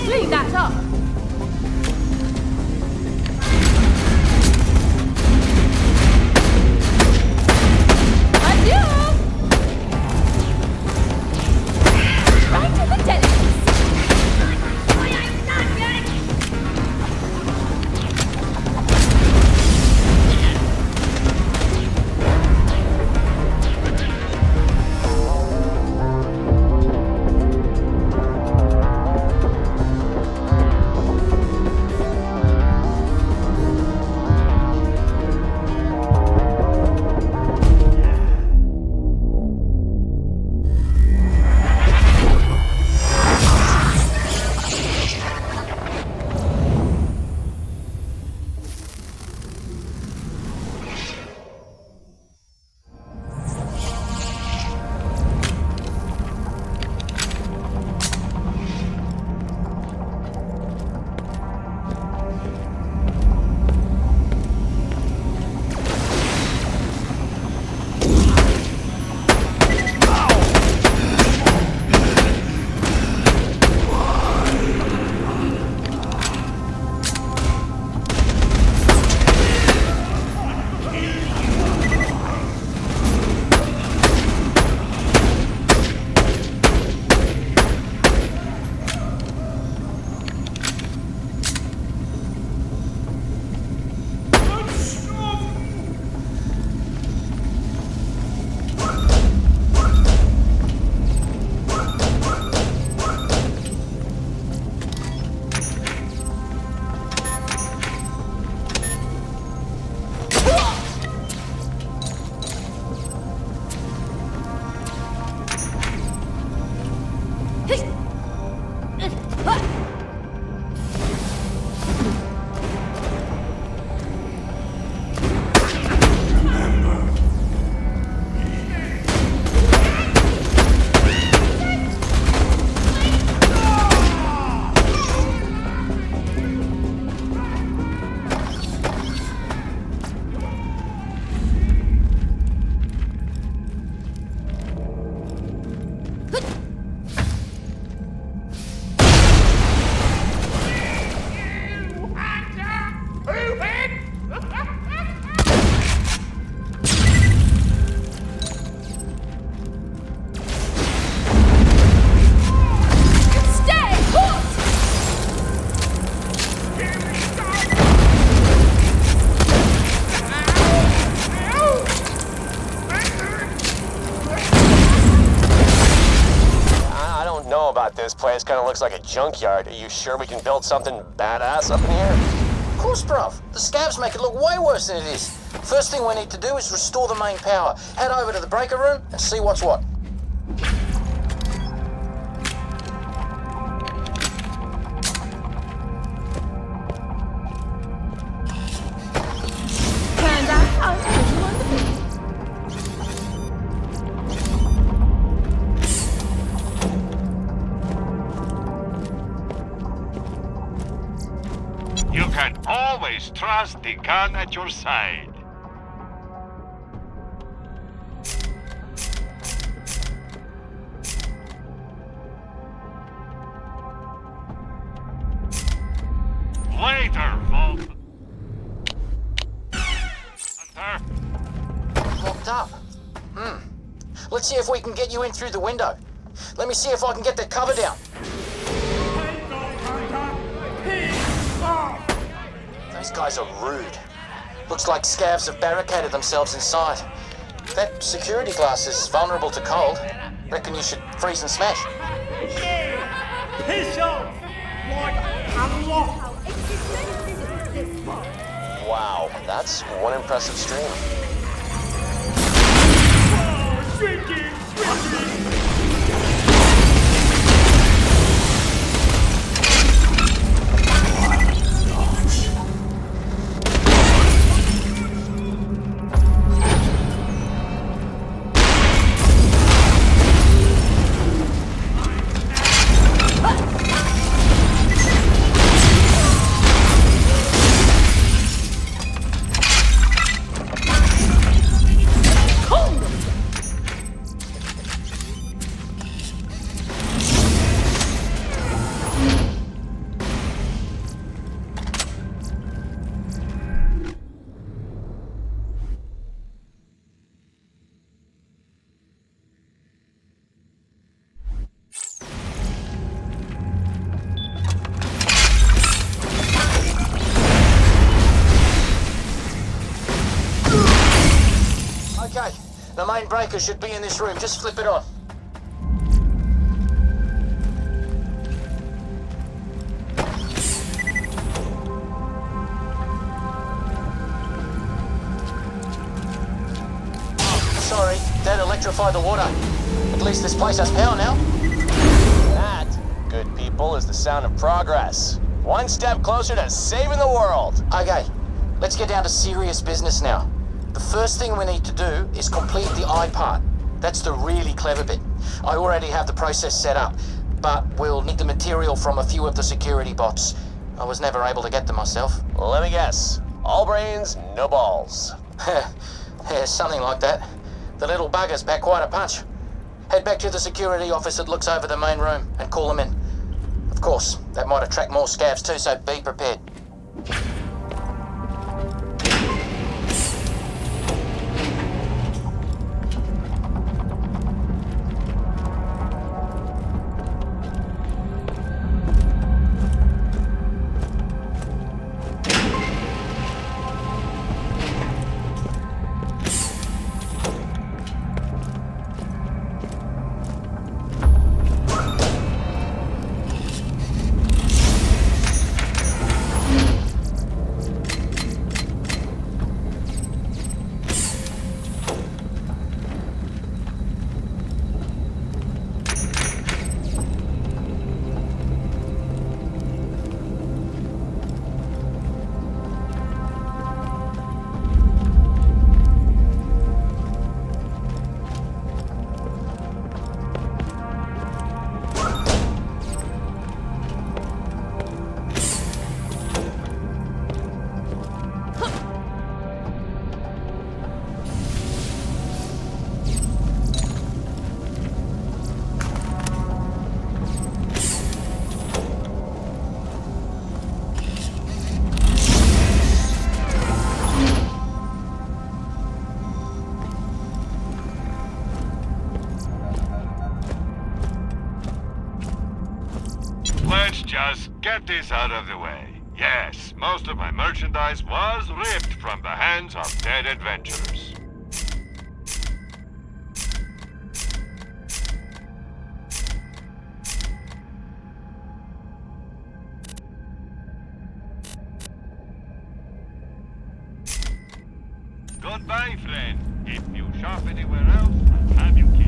Clean that up! Adieu! Right to the delicacy! I'm not yet! This place kind of looks like a junkyard. Are you sure we can build something badass up in here? Of course, bruv. The scavs make it look way worse than it is. First thing we need to do is restore the main power. Head over to the breaker room and see what's what. Turned out I was pretty wonderful. You can always trust the gun at your side. Later, locked up. Let's see if we can get you in through the window. Let me see if I can get that cover down. Those guys are rude. Looks like scavs have barricaded themselves inside. That security glass is vulnerable to cold. Reckon you should freeze and smash. Piss off! Like, unlock! Wow, that's one impressive stream. Oh, shrinking! Okay, the main breaker should be in this room. Just flip it on. Sorry, that electrified the water. At least this place has power now. That, good people, is the sound of progress. One step closer to saving the world. Okay, let's get down to serious business now. The first thing we need to do is complete the eye part. That's the really clever bit. I already have the process set up, but we'll need the material from a few of the security bots. I was never able to get them myself. Let me guess. All brains, no balls. Yeah, something like that. The little buggers pack quite a punch. Head back to the security office that looks over the main room and call them in. Of course, that might attract more scavs too, so be prepared. Let's just get this out of the way. Yes, most of my merchandise was ripped from the hands of dead adventurers. Goodbye, friend. If you shop anywhere else, I'll have you killed.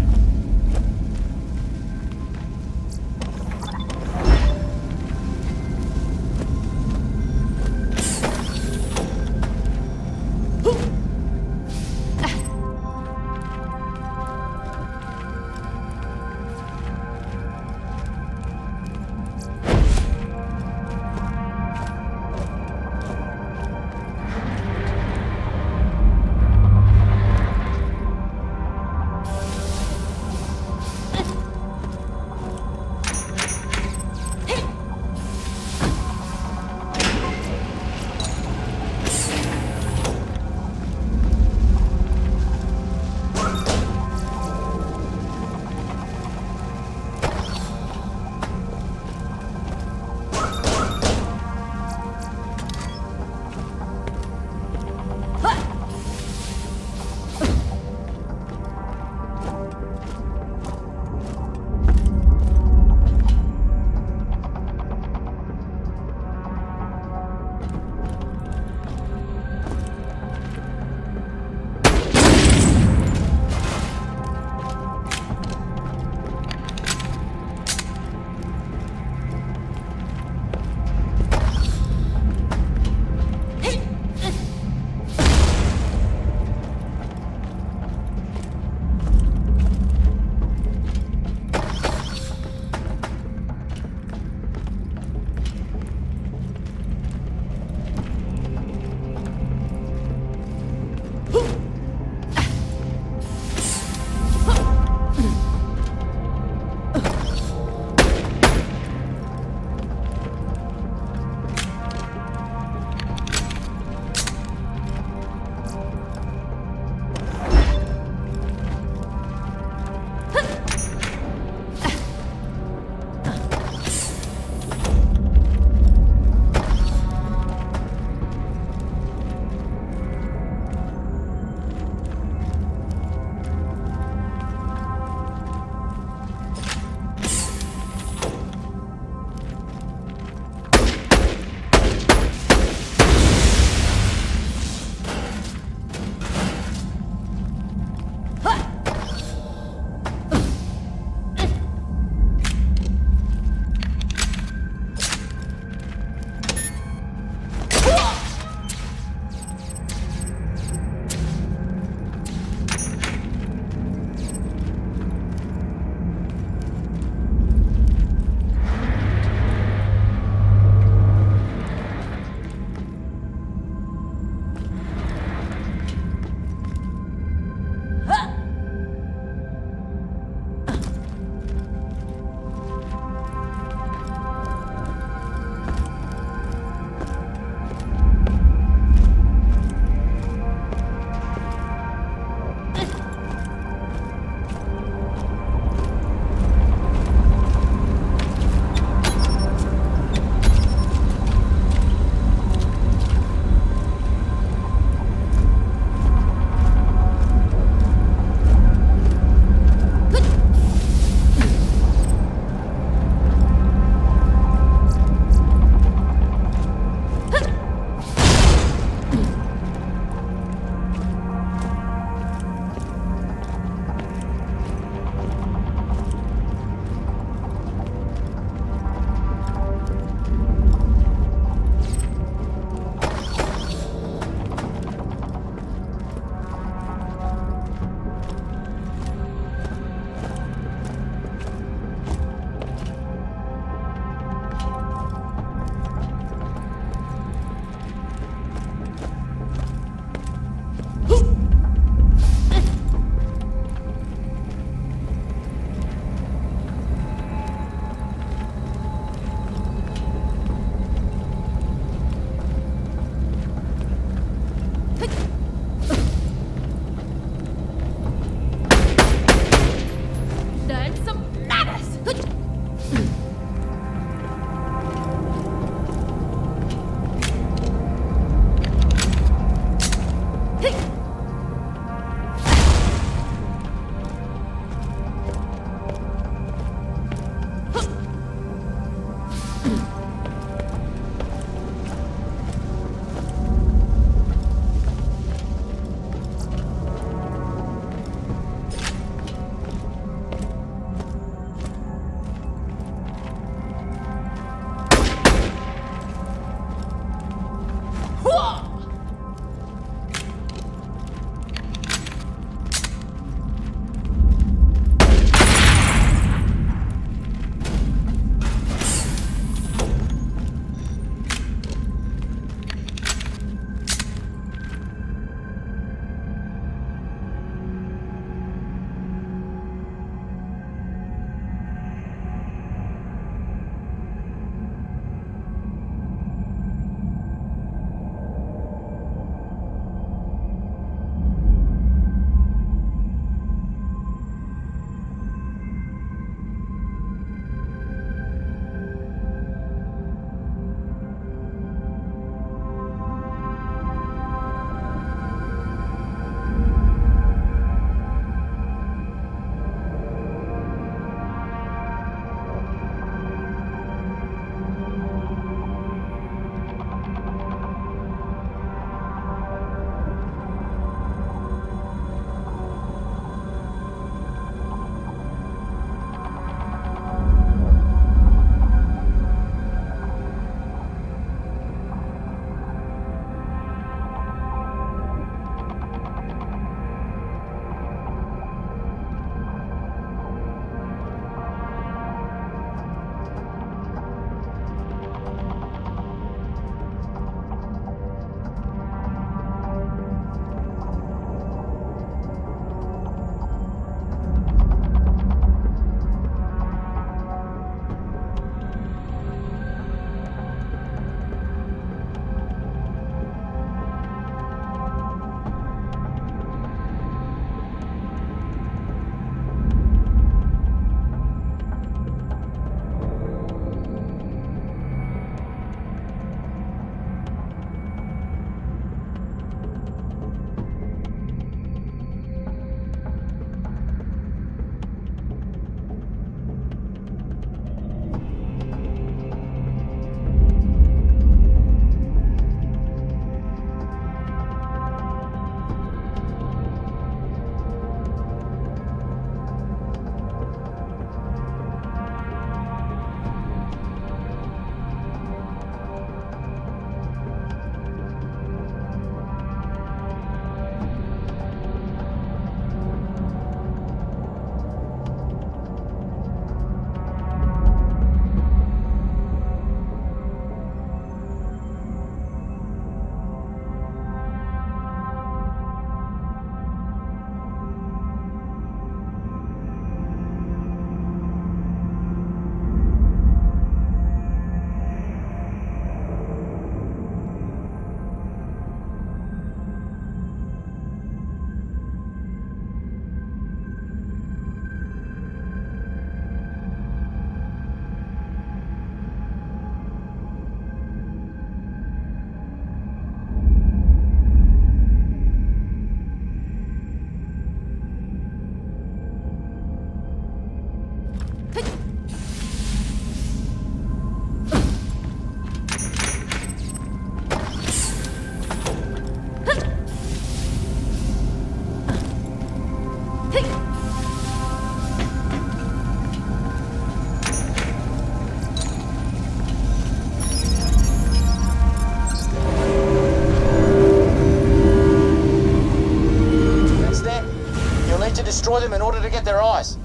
in order to get their eyes.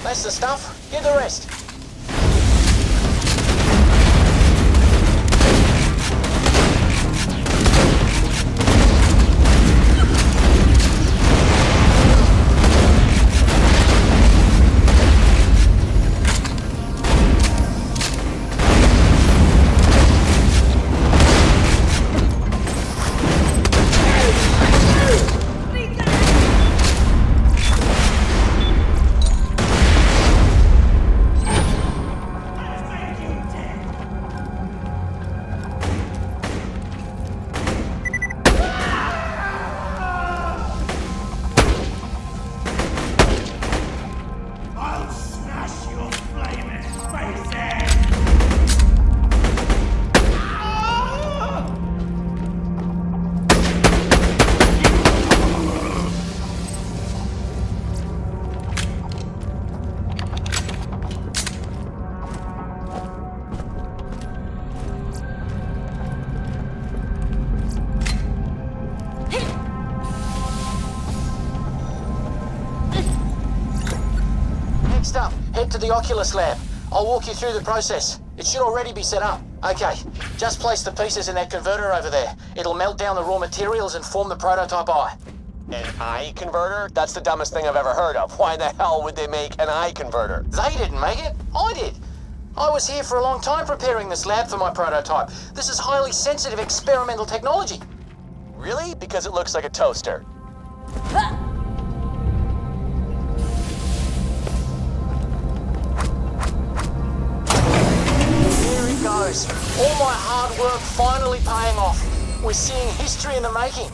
That's the stuff. Get the rest. Next up, head to the Oculus lab. I'll walk you through the process. It should already be set up. Okay, just place the pieces in that converter over there. It'll melt down the raw materials and form the prototype eye. An eye converter? That's the dumbest thing I've ever heard of. Why the hell would they make an eye converter? They didn't make it. I did. I was here for a long time preparing this lab for my prototype. This is highly sensitive experimental technology. Really? Because it looks like a toaster. There it goes. All my hard work finally paying off. We're seeing history in the making.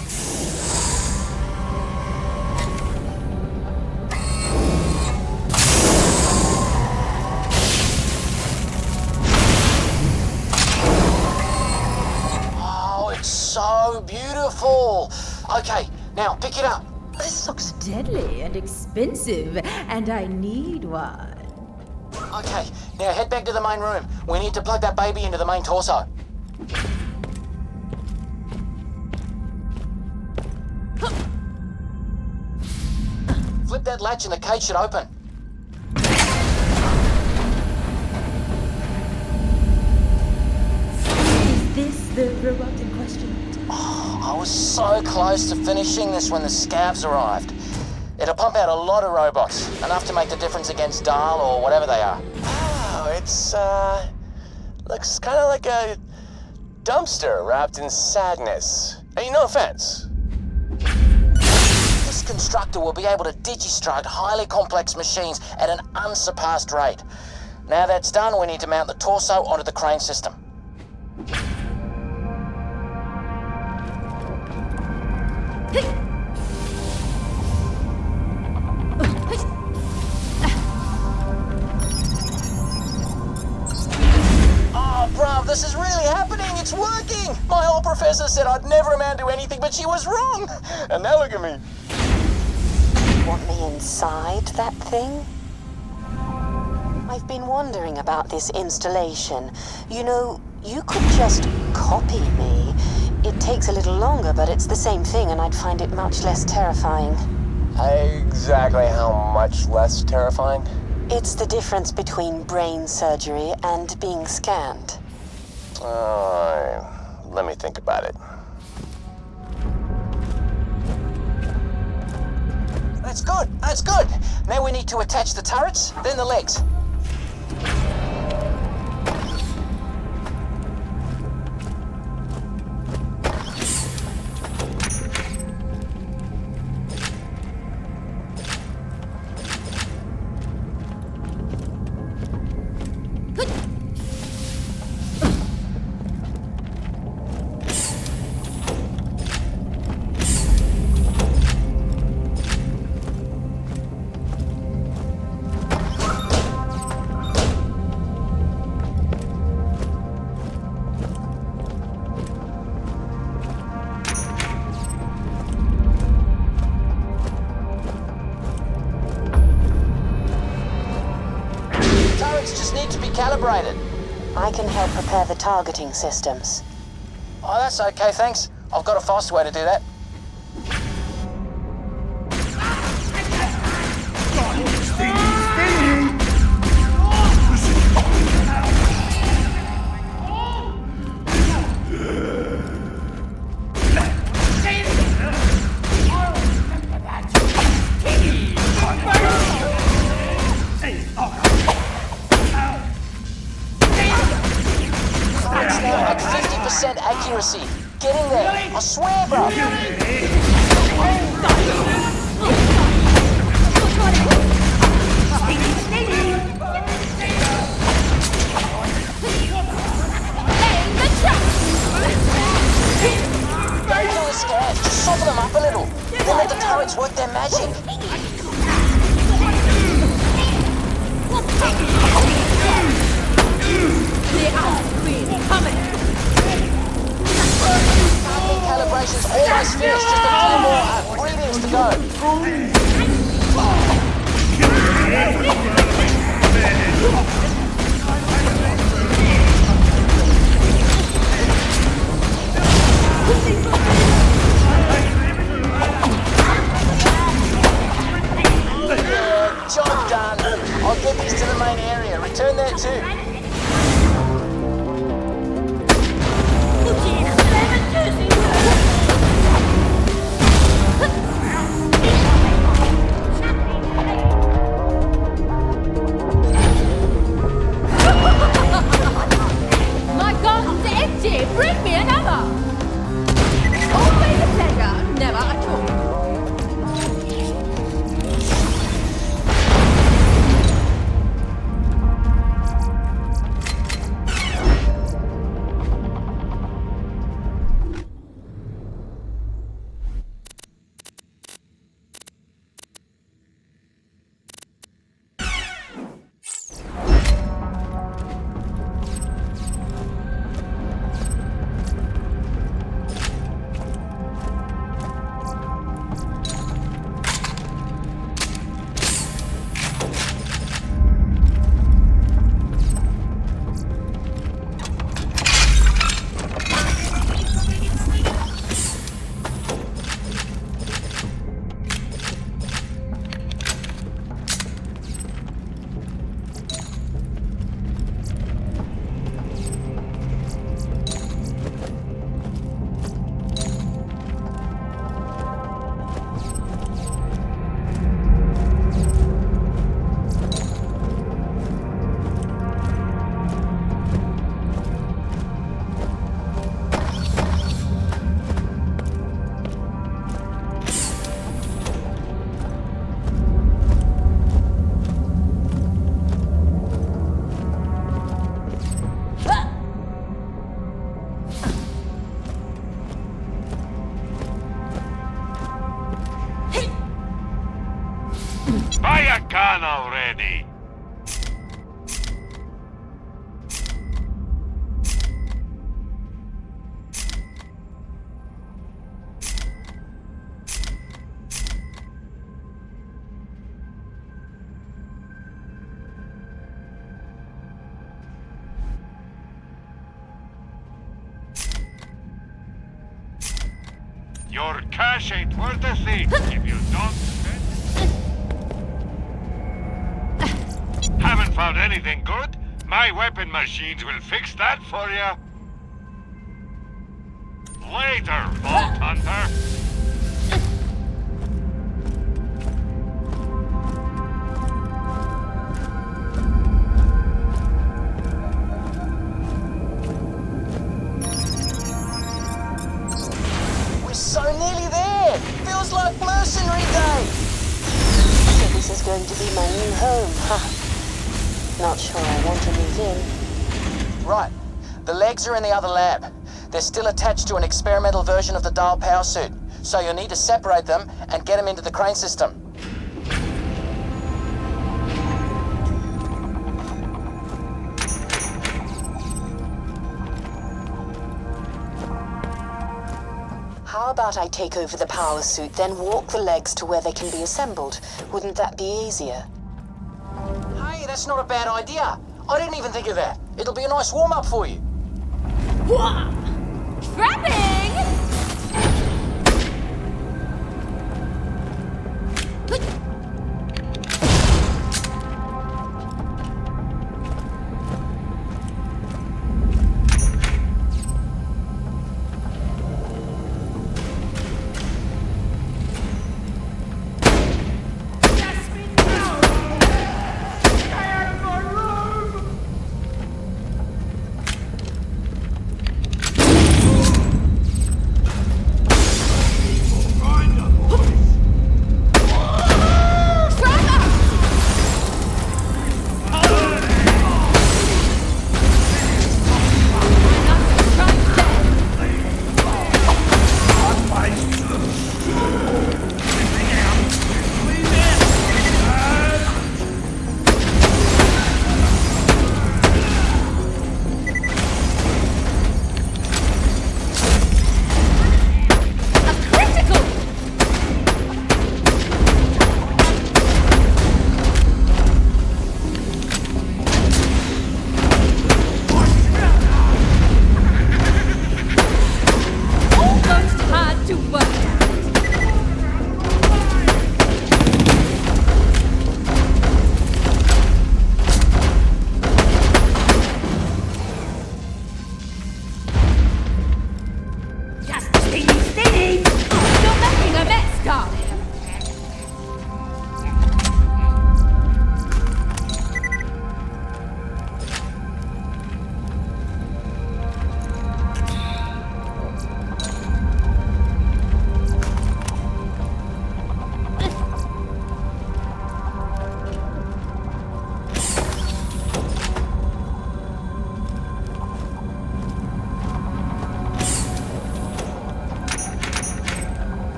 Oh, it's so beautiful. Okay, now pick it up. This looks deadly and expensive, and I need one. Okay, now head back to the main room. We need to plug that baby into the main torso. Flip that latch and the cage should open. Is this the robot in question? Oh, I was so close to finishing this when the scavs arrived. It'll pump out a lot of robots, enough to make the difference against Dahl or whatever they are. Oh, it's, looks kind of like a dumpster wrapped in sadness. Hey, no offense. This constructor will be able to digistruct highly complex machines at an unsurpassed rate. Now that's done, we need to mount the torso onto the crane system. Oh, bruv, this is really happening. It's working. My old professor said I'd never amount to anything, but she was wrong. And now look at me. Want me inside that thing? I've been wondering about this installation. You know, you could just copy me. It takes a little longer, but it's the same thing, and I'd find it much less terrifying. Exactly how much less terrifying? It's the difference between brain surgery and being scanned. Let me think about it. That's good, that's good. Now we need to attach the turrets, then the legs. recalibrated. I can help prepare the targeting systems. Oh, that's okay, thanks. I've got a faster way to do that. It's now at 50% accuracy. Get in there. I swear, bro. Don't kill the scabs. Just soften them up a little. Then let the turrets work their magic. Calibration's almost finished. Just a few more readings to go. Job done. I'll get these to the main area. Return there too. My garden's empty! Bring me another! Always a pleasure, never a chore. Buy a gun already! Your cash ain't worth a thing if you don't spend it. Haven't found anything good? My weapon machines will fix that for you. Later, Vault Hunter. So nearly there! Feels like mercenary day! So this is going to be my new home, huh? Not sure I want to move in. Right. The legs are in the other lab. They're still attached to an experimental version of the Dahl power suit, so you'll need to separate them and get them into the crane system. How about I take over the power suit, then walk the legs to where they can be assembled? Wouldn't that be easier? Hey, that's not a bad idea. I didn't even think of that. It'll be a nice warm-up for you. What? Trapping!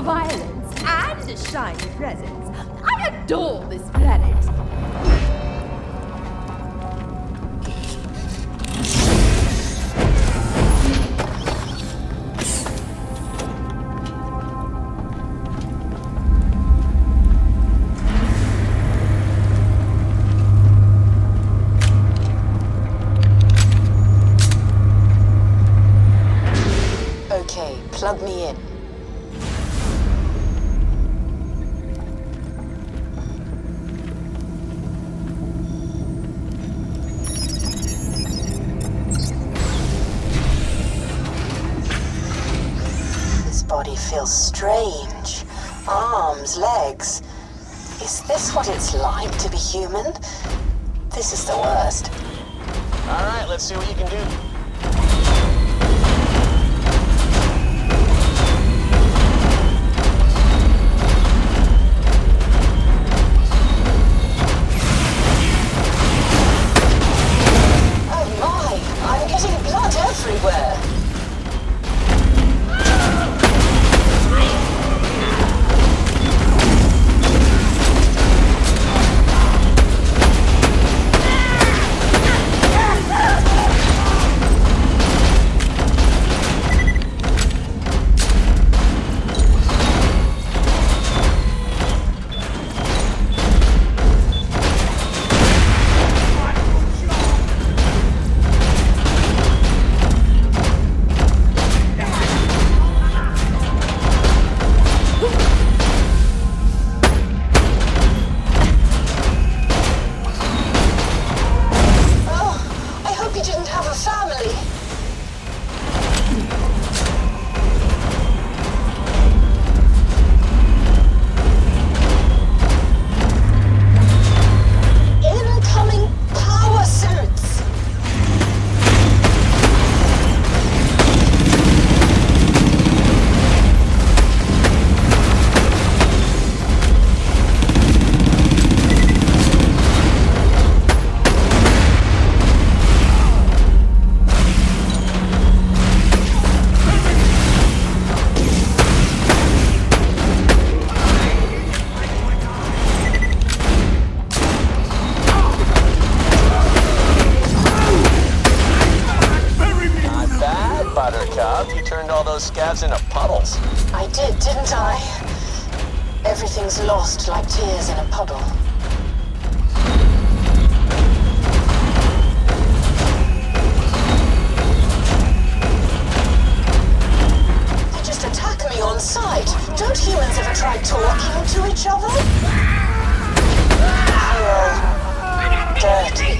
Violence and shiny presents. I adore this planet. Okay, plug me in. Body feels strange. Arms, legs. Is this what it's like to be human? This is the worst. All right, let's see what you can do. Oh my! I'm getting blood everywhere. those scavs into puddles. I did, didn't I? Everything's lost like tears in a puddle. They just attack me on sight. Don't humans ever try talking to each other? Dirty.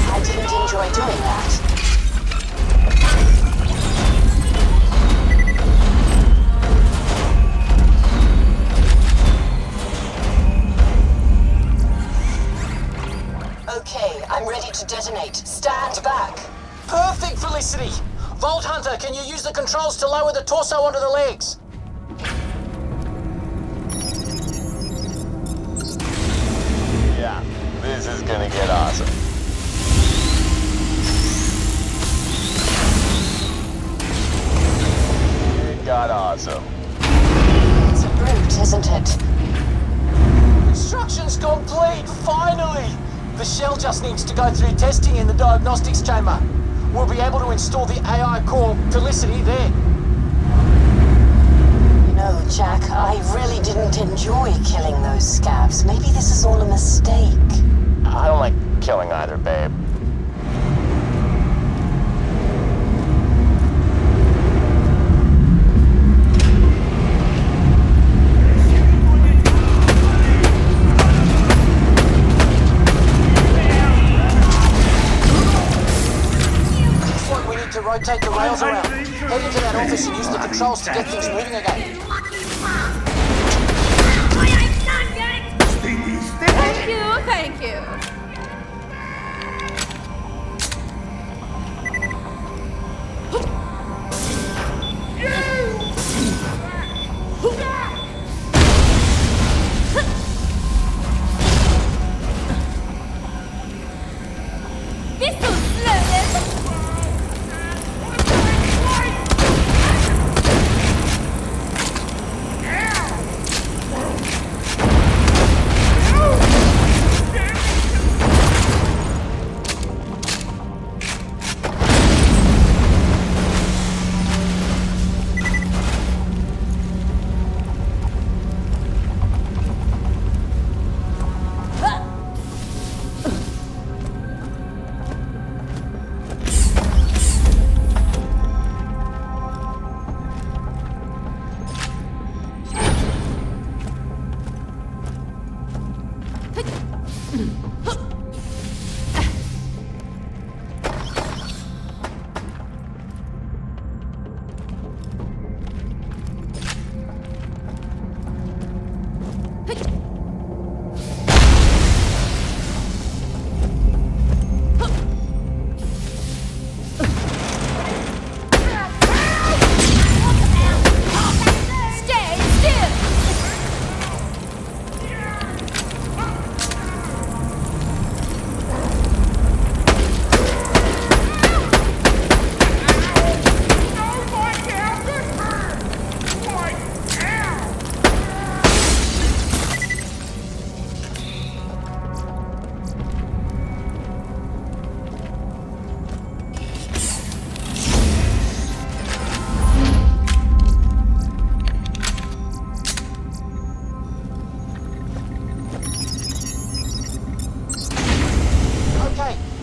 I didn't enjoy doing that. Okay, I'm ready to detonate. Stand back. Perfect, Felicity! Vault Hunter, can you use the controls to lower the torso onto the legs? Yeah, this is gonna get awesome. It got awesome. It's a brute, isn't it? Construction's complete, finally! The shell just needs to go through testing in the diagnostics chamber. We'll be able to install the AI core Felicity there. You know, Jack, I really didn't enjoy killing those scavs. Maybe this is all a mistake. I don't like killing either, babe. To rotate the rails around. Head into that office and use the controls to get things moving again. Thank you. This'll slow them.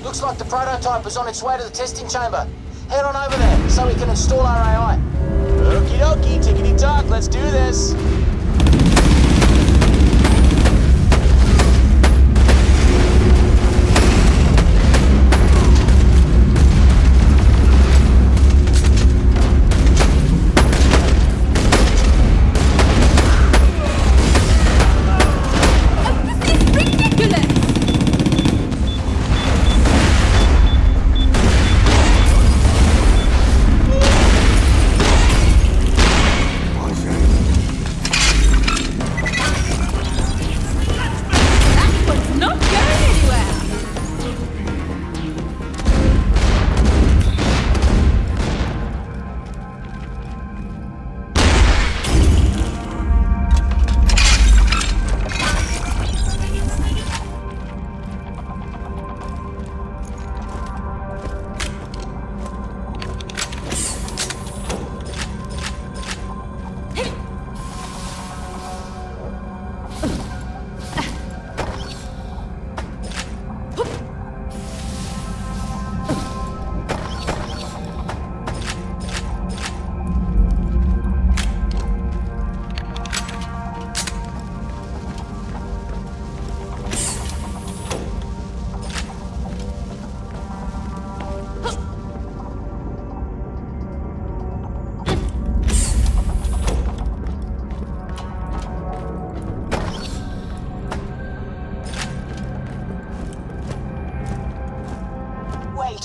Looks like the prototype is on its way to the testing chamber. Head on over there so we can install our AI. Okie dokie, tickety tock, let's do this.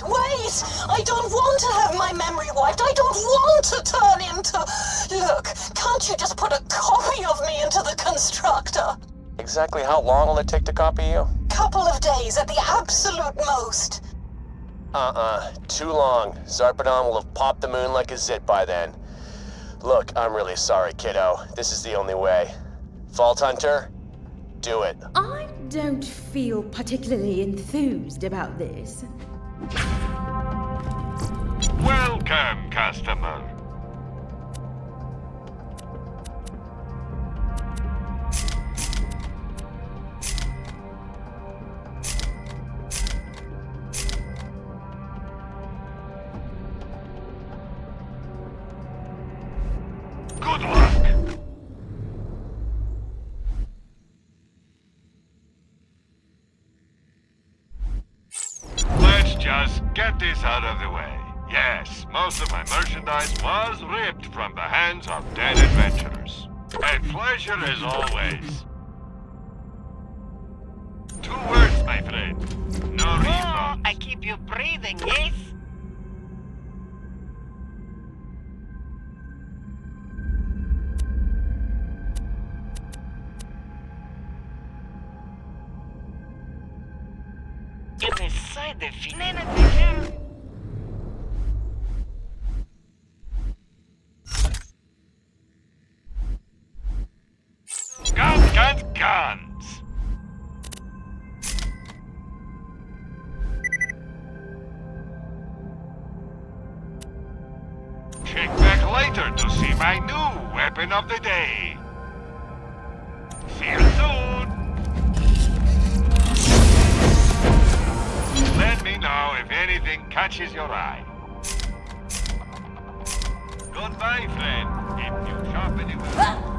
Wait! I don't want to have my memory wiped. I don't want to turn into... Look, can't you just put a copy of me into the constructor? Exactly how long will it take to copy you? Couple of days at the absolute most. Too long. Zarpedon will have popped the moon like a zit by then. Look, I'm really sorry, kiddo. This is the only way. Vault Hunter, do it. I don't feel particularly enthused about this. Welcome, customer. Good luck. Let's just get this out of the way. Yes, most of my merchandise was ripped from the hands of dead adventurers. A pleasure as always. 2 words, my friend. No Oh, refunds. I keep you breathing, yes? Get inside the finale. Guns! Check back later to see my new weapon of the day. See you soon! Let me know if anything catches your eye. Goodbye, friend. If you shop anywhere...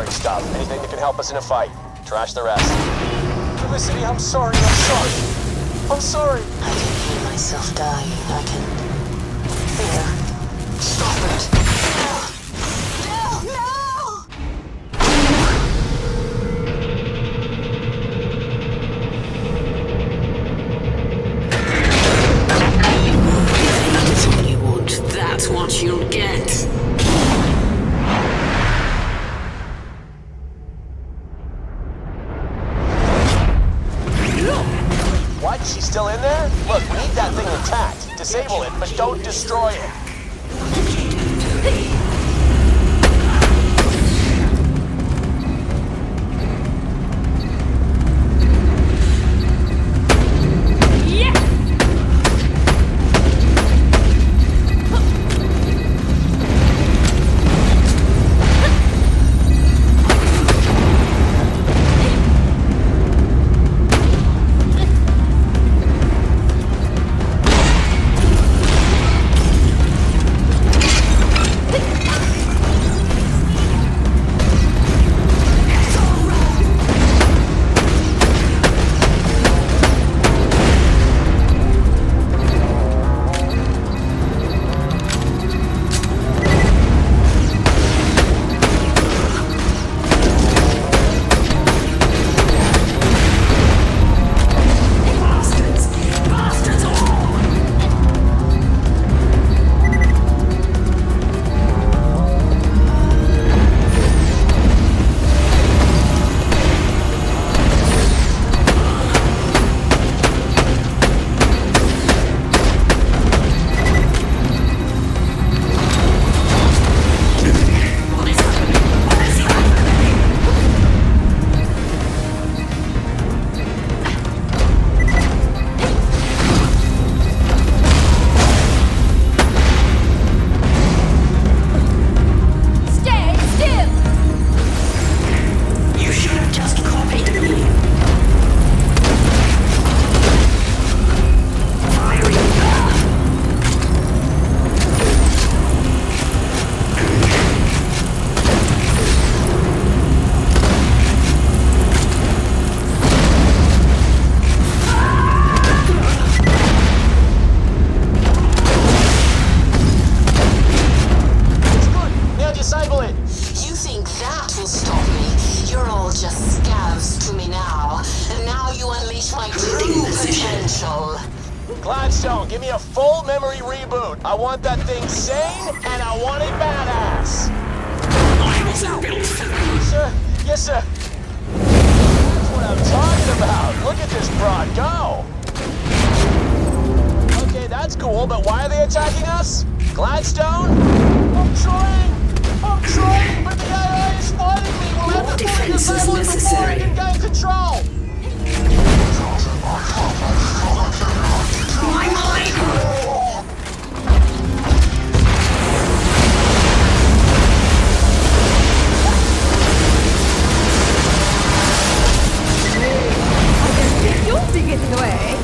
Stuff. Anything that can help us in a fight. Trash the rest. Felicity, I'm sorry. I'm sorry. I can hear myself dying. I can... Here. Stop it. No! That's all you want. That's what you'll get. What? She's still in there? Look, we need that thing intact. Disable it, but don't destroy it. potential. Gladstone, give me a full memory reboot. I want that thing sane, and I want it badass. I wasn't built for that. Sir, yes, sir. That's what I'm talking about. Look at this broad go. Okay, that's cool, but why are they attacking us? Gladstone? I'm trying, but the AI is fighting me. We'll have to fully disable it before I can gain control. My mind! You'll be getting away.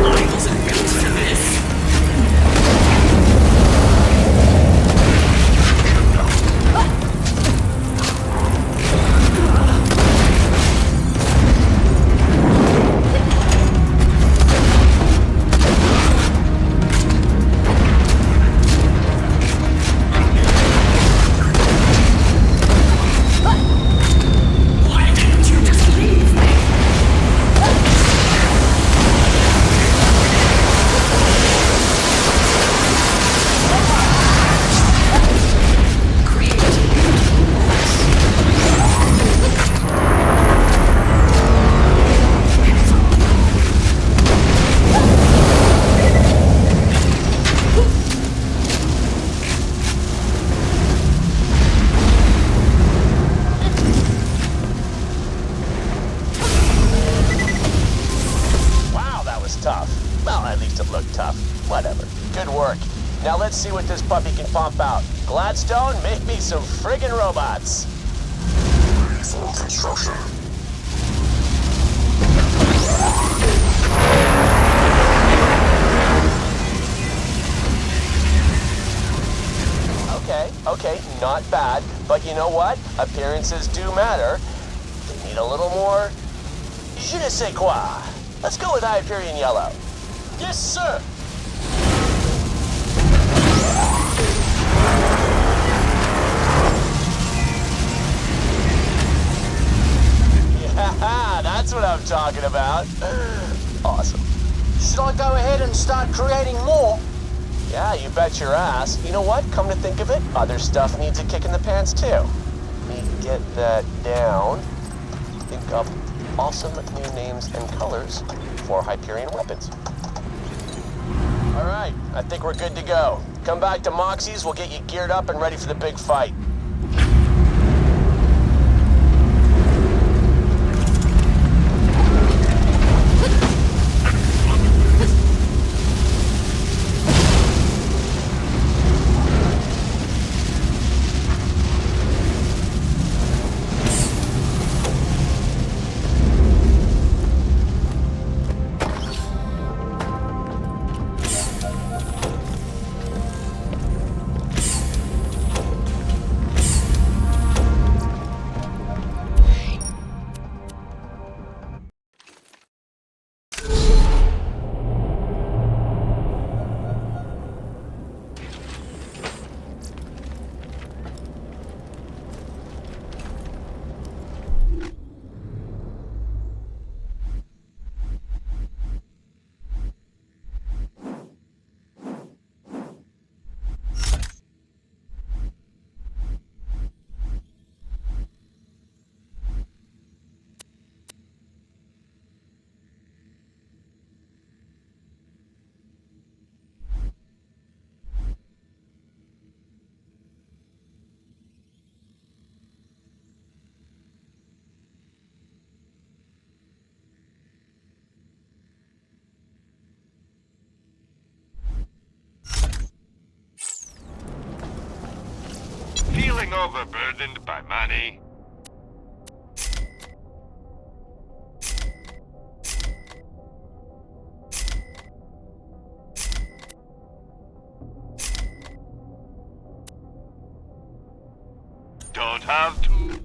I wasn't built for this. Why didn't you just leave me? Wow, that was tough. Well, at least it looked tough. Whatever. Good work. Now let's see what this puppy can pump out. Gladstone, make me some friggin' robots. Full construction. Okay, not bad. But you know what? Appearances do matter. They need a little more je ne sais quoi. Let's go with Hyperion yellow. Yes, sir. Yeah, that's what I'm talking about. Awesome. Should I go ahead and start creating more? Yeah, you bet your ass. You know what? Come to think of it, other stuff needs a kick in the pants too. Let me get that down. Think of awesome new names and colors for Hyperion weapons. All right, I think we're good to go. Come back to Moxie's, we'll get you geared up and ready for the big fight. Feeling overburdened by money? Don't have to.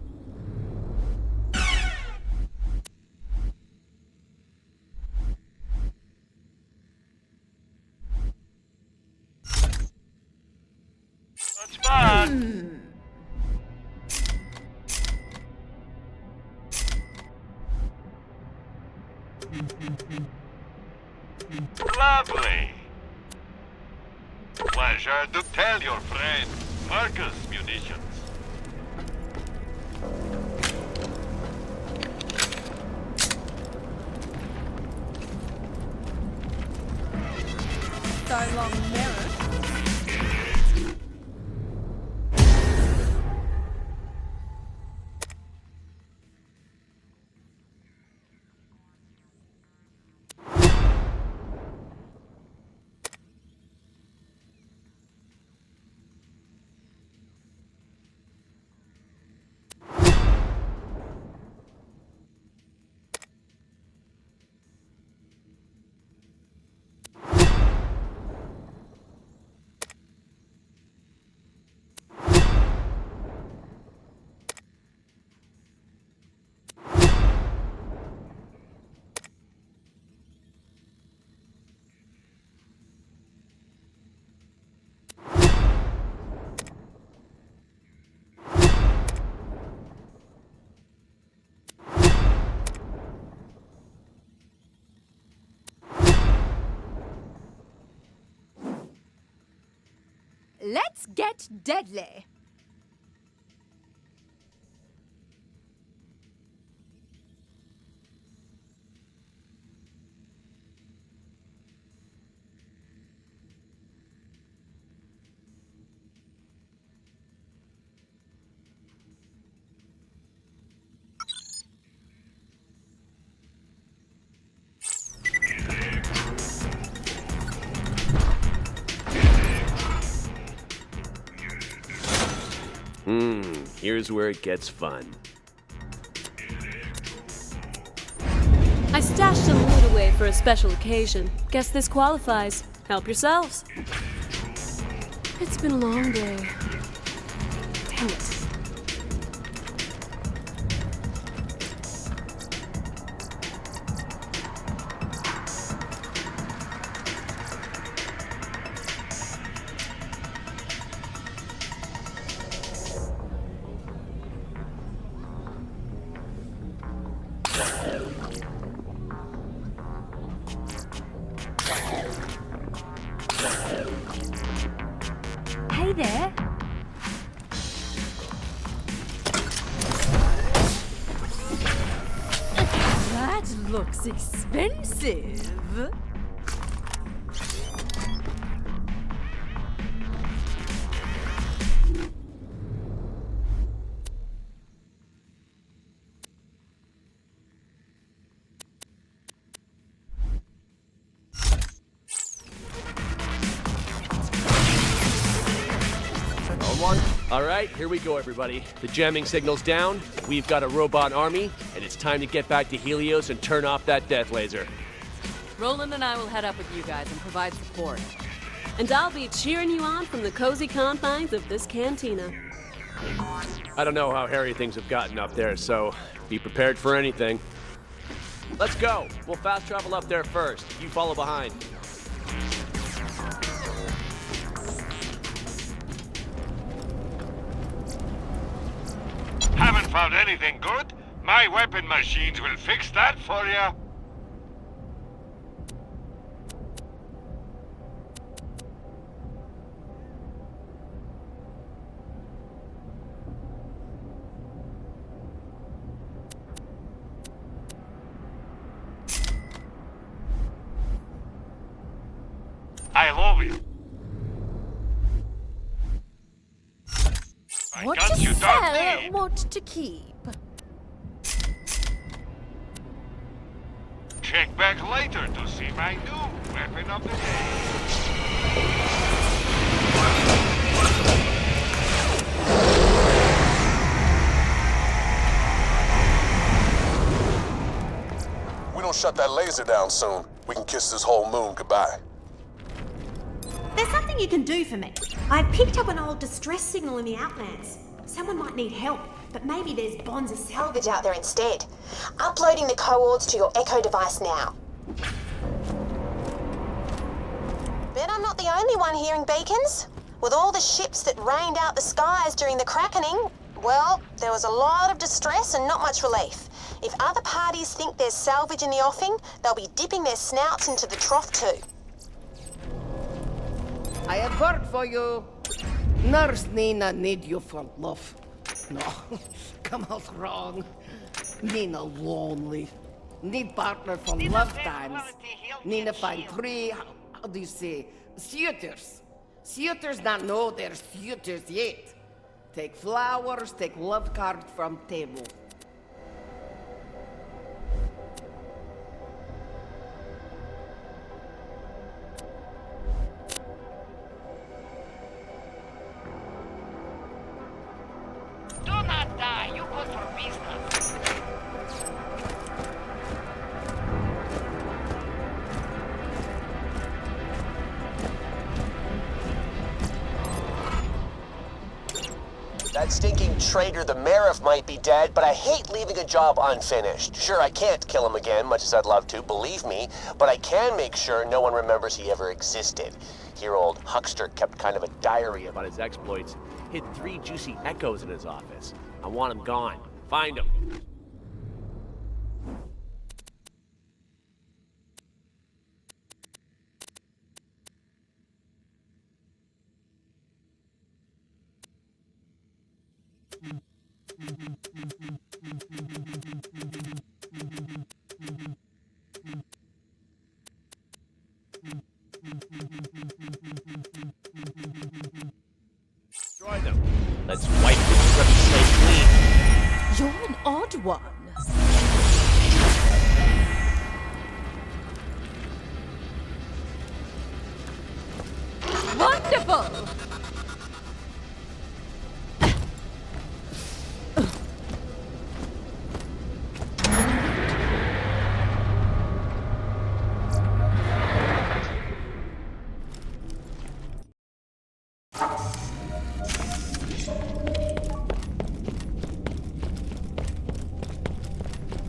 That's bad. sure to tell your friend, Marcus Munitions. So long, mirror. Let's get deadly. Here's where it gets fun. I stashed some loot away for a special occasion. Guess this qualifies. Help yourselves. It's been a long day. Damn it. Hey there. That looks expensive. All right, here we go, everybody. The jamming signal's down, we've got a robot army, and it's time to get back to Helios and turn off that death laser. Roland and I will head up with you guys and provide support. And I'll be cheering you on from the cozy confines of this cantina. I don't know how hairy things have gotten up there, so be prepared for anything. Let's go. We'll fast travel up there first. You follow behind. Haven't found anything good? My weapon machines will fix that for you. I love you. What guns to you don't sell, need. what to keep. Check back later to see my new weapon of the day. We don't shut that laser down soon, we can kiss this whole moon goodbye. There's something you can do for me. I picked up an old distress signal in the Outlands. Someone might need help, but maybe there's bonds of salvage Out there instead. Uploading the coords to your Echo device now. Bet I'm not the only one hearing beacons. With all the ships that rained out the skies during the Krakening, well, there was a lot of distress and not much relief. If other parties think there's salvage in the offing, they'll be dipping their snouts into the trough too. I have work for you. Nurse Nina need you for love. No, come out wrong. Nina lonely. Need partner from love times. Nina find three, how do you say, suitors. Suitors not know they're suitors yet. Take flowers, take love card from table. Do not die. You good for business. That stinking traitor, the Marif, might be dead, but I hate leaving a job unfinished. Sure, I can't kill him again, much as I'd love to, believe me, but I can make sure no one remembers he ever existed. Here old Huckster kept kind of a diary about his exploits. Hid 3 juicy echoes in his office. I want him gone. Find him. Destroy them. Let's wipe this scrubby slate clean. You're an odd one. Wonderful!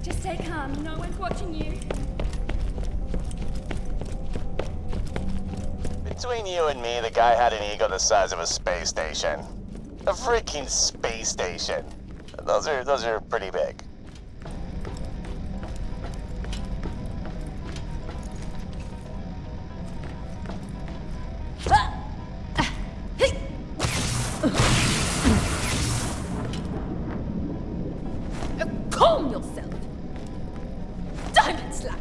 Just stay calm. No one's watching you. Between you and me, the guy had an ego the size of a space station. A freaking space station. Those are pretty big. Calm yourself. Diamond slap.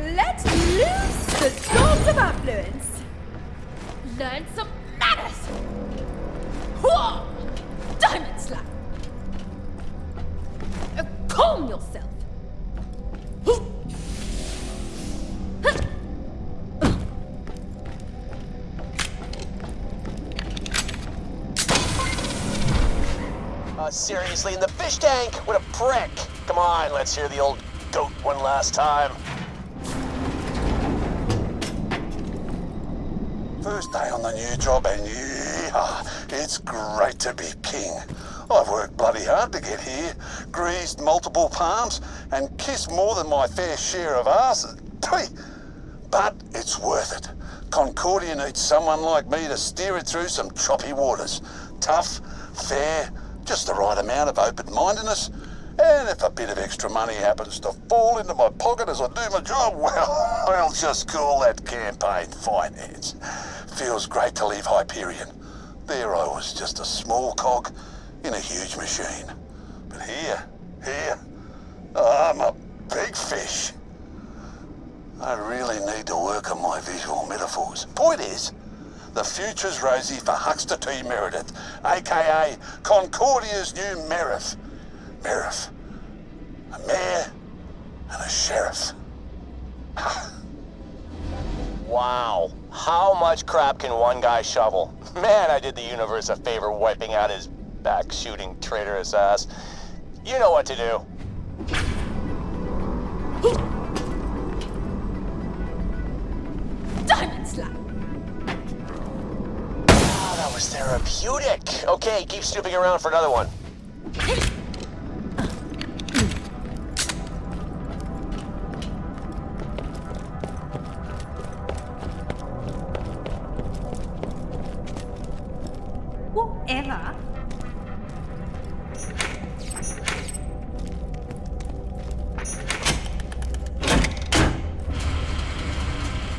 Let's lose the storms of affluence. Learn some manners. Whoa! Diamond slap. Calm yourself. Seriously, in the fish tank? What a prick! Come on, let's hear the old goat one last time. First day on the new job, and yeah, it's great to be king. I've worked bloody hard to get here, greased multiple palms, and kissed more than my fair share of asses. But it's worth it. Concordia needs someone like me to steer it through some choppy waters. Tough, fair, just the right amount of open-mindedness, and if a bit of extra money happens to fall into my pocket as I do my job, well, I'll just call that campaign finance. Feels great to leave Hyperion. There I was, just a small cog in a huge machine. But here, I'm a big fish. I really need to work on my visual metaphors. Point is, The future's rosy for Huckster T. Meredith, aka Concordia's new Merith. Merith. A mayor and a sheriff. Wow. How much crap can one guy shovel? Man, I did the universe a favor wiping out his back-shooting traitorous ass. You know what to do. Diamond slap! Oh, that was therapeutic. Okay, keep snooping around for another one. Whatever.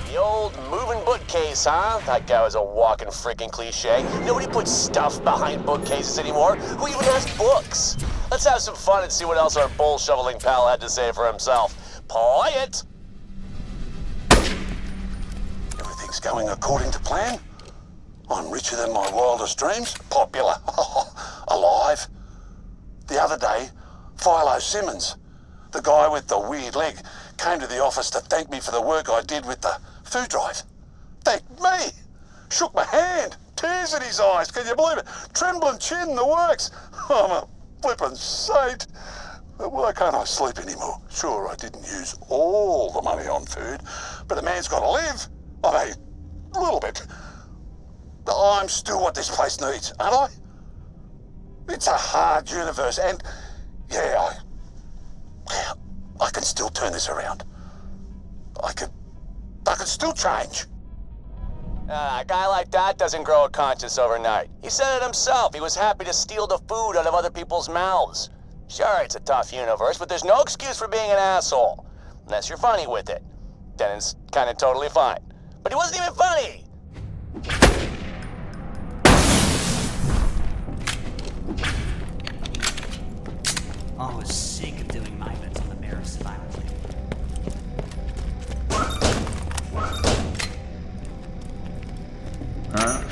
The old moving bookcase, huh? That guy was a walking freaking cliche. Nobody puts stuff behind bookcases anymore. Who even has books? Let's have some fun and see what else our bull-shoveling pal had to say for himself. Play it! Everything's going according to plan. I'm richer than my wildest dreams. Popular. Alive. The other day, Philo Simmons, the guy with the weird leg, came to the office to thank me for the work I did with the food drive. Thanked me. Shook my hand. Tears in his eyes. Can you believe it? Trembling chin, the works. I'm a flippin' saint. Why can't I sleep anymore? Sure, I didn't use all the money on food, but a man's got to live. I mean, a little bit. I'm still what this place needs, aren't I? It's a hard universe, and yeah, I can still turn this around. I could still change. A guy like that doesn't grow a conscience overnight. He said it himself. He was happy to steal the food out of other people's mouths. Sure, it's a tough universe, but there's no excuse for being an asshole. Unless you're funny with it. Then it's kind of totally fine. But he wasn't even funny! I was sick of doing maintenance on the Mirror surveillance. Huh?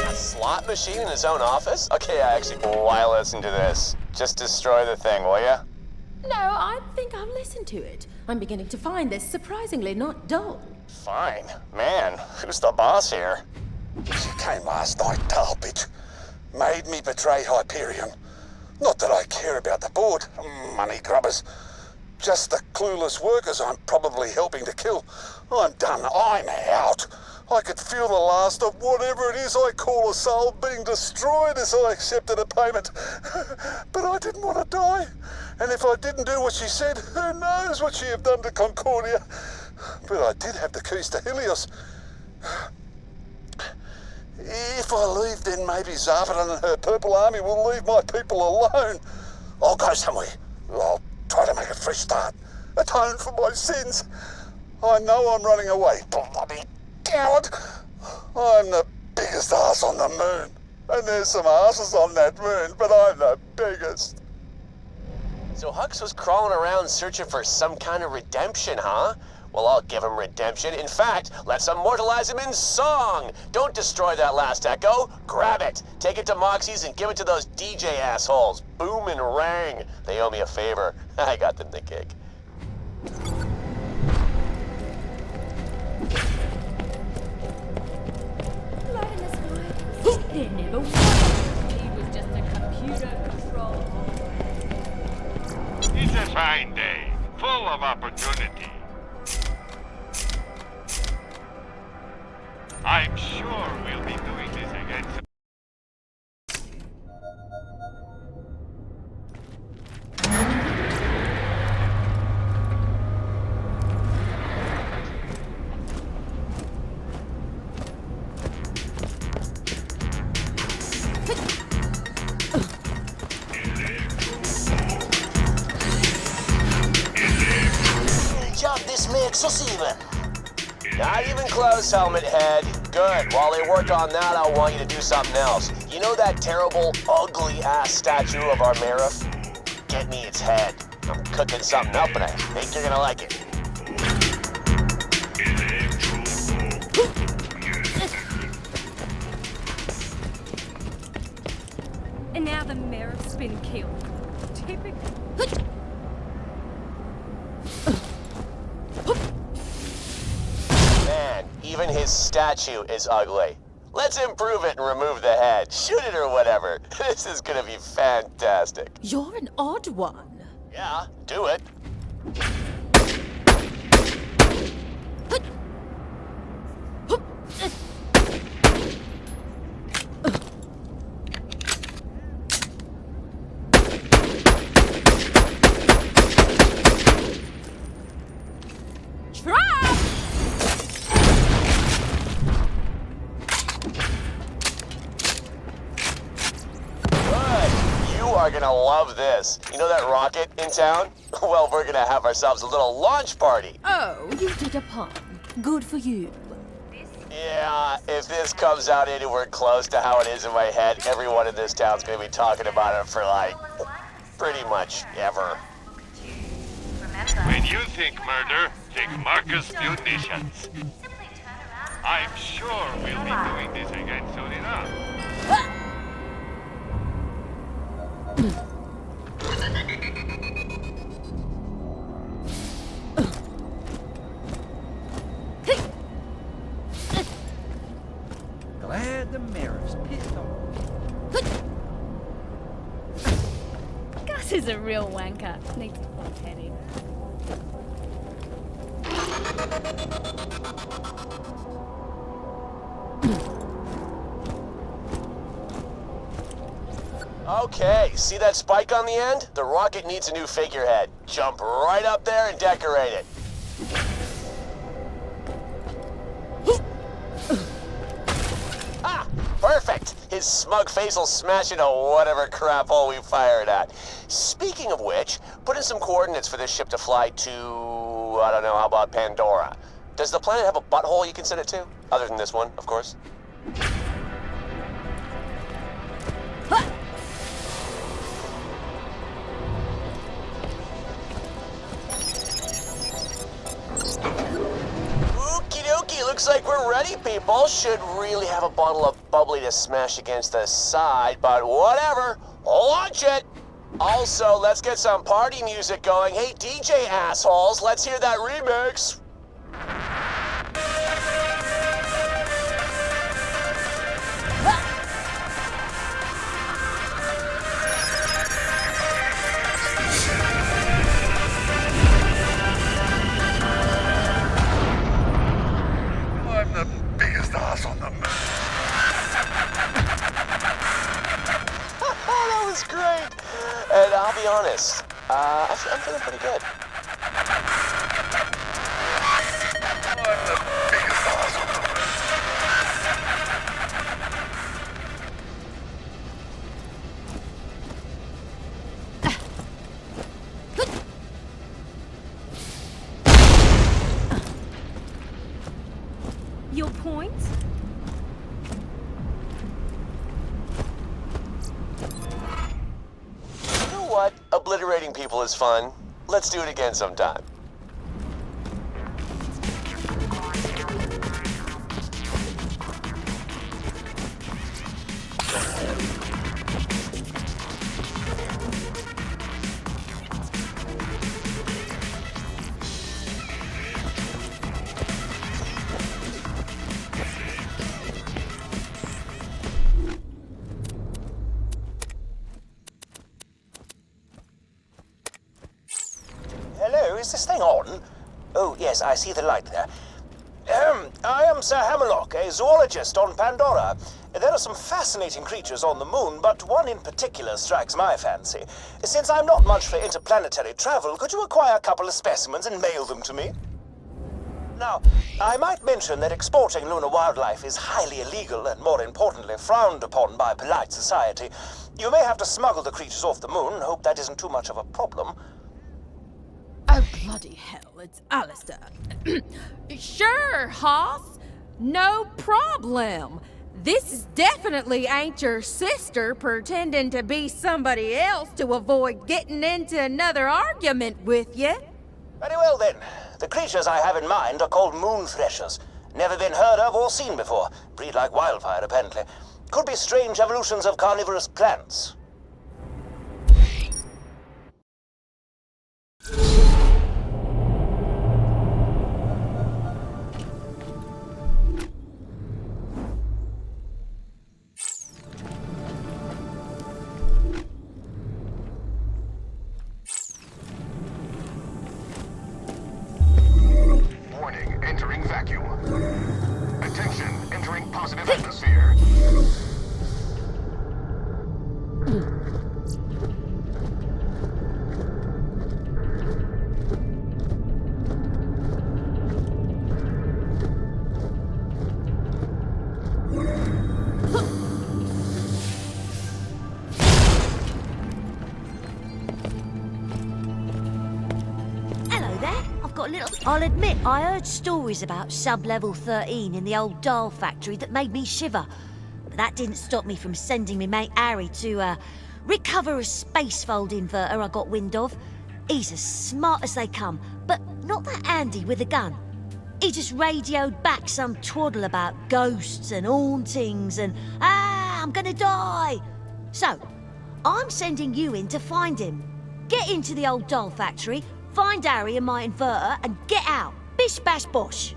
A slot machine in his own office? Okay, why listen to this? Just destroy the thing, will ya? No, I think I'll listen to it. I'm beginning to find this surprisingly not dull. Fine. Man, who's the boss here? She came last night, Dahl bitch. Made me betray Hyperion. Not that I care about the board, money grubbers. Just the clueless workers I'm probably helping to kill. I'm done, I'm out. I could feel the last of whatever it is I call a soul being destroyed as I accepted a payment. But I didn't want to die. And if I didn't do what she said, who knows what she'd have done to Concordia. But I did have the keys to Helios. If I leave, then maybe Zarpedon and her Purple Army will leave my people alone. I'll go somewhere. I'll try to make a fresh start. Atone for my sins. I know I'm running away. Bloody coward. I'm the biggest ass on the moon. And there's some asses on that moon, but I'm the biggest. So Hux was crawling around searching for some kind of redemption, huh? Well, I'll give him redemption. In fact, let's immortalize him in song. Don't destroy that last echo. Grab it. Take it to Moxie's and give it to those DJ assholes. Boom and rang. They owe me a favor. I got them the gig. Light in the sky. There never was. He was just a computer control. It's a fine day, full of opportunity. I'm sure we'll be doing this again. Job this makes us even. Not even close, Helmet Head. Good. While they work on that, I want you to do something else. You know that terrible, ugly-ass statue of our Marif? Get me its head. I'm cooking something up and I think you're gonna like it. And now the mayor's been killed. Typical. Man, even his statue is ugly. Let's improve it and remove the head. Shoot it or whatever. This is gonna be fantastic. You're an odd one. Yeah, do it. Gonna love this. You know that rocket in town? Well, we're gonna have ourselves a little launch party. Oh, you did a pun. Good for you. Yeah, if this comes out anywhere close to how it is in my head, everyone in this town's gonna be talking about it for like, pretty much ever. When you think murder, think Marcus munitions. I'm sure we'll be doing this again soon enough. Glad the mayor's pissed off. Gus is a real wanker. Needs to fuck heading. Okay, see that spike on the end? The rocket needs a new figurehead. Jump right up there and decorate it. Ah, perfect. His smug face will smash into whatever crap hole we fire it at. Speaking of which, put in some coordinates for this ship to fly to, I don't know, how about Pandora? Does the planet have a butthole you can send it to? Other than this one, of course. Okie dokie, looks like we're ready, people. Should really have a bottle of bubbly to smash against the side, but whatever. Launch it! Also, let's get some party music going. Hey, DJ assholes, let's hear that remix. I'm the biggest ass on the moon. That was great. And I'll be honest, I'm feeling pretty good. I'm the biggest ass on the moon. Your point? You know what? Obliterating people is fun. Let's do it again sometime. Hello, is this thing on? Oh, yes, I see the light there. I am Sir Hammerlock, a zoologist on Pandora. There are some fascinating creatures on the moon, but one in particular strikes my fancy. Since I'm not much for interplanetary travel, could you acquire a couple of specimens and mail them to me? Now, I might mention that exporting lunar wildlife is highly illegal and, more importantly, frowned upon by polite society. You may have to smuggle the creatures off the moon. Hope that isn't too much of a problem. Oh, bloody hell, it's Alistair. Sure, Hoss. No problem. This definitely ain't your sister pretending to be somebody else to avoid getting into another argument with you. Very well then. The creatures I have in mind are called moon threshers. Never been heard of or seen before. Breed like wildfire, apparently. Could be strange evolutions of carnivorous plants. Warning, entering vacuum. Attention, entering positive atmosphere. I'll admit I heard stories about sub-level 13 in the old Dahl factory that made me shiver. But that didn't stop me from sending me mate Harry to recover a spacefold inverter I got wind of. He's as smart as they come, but not that handy with a gun. He just radioed back some twaddle about ghosts and hauntings and, I'm gonna die. So, I'm sending you in to find him. Get into the old Dahl factory, find Harry and my inverter, and get out. Bish bash bosh.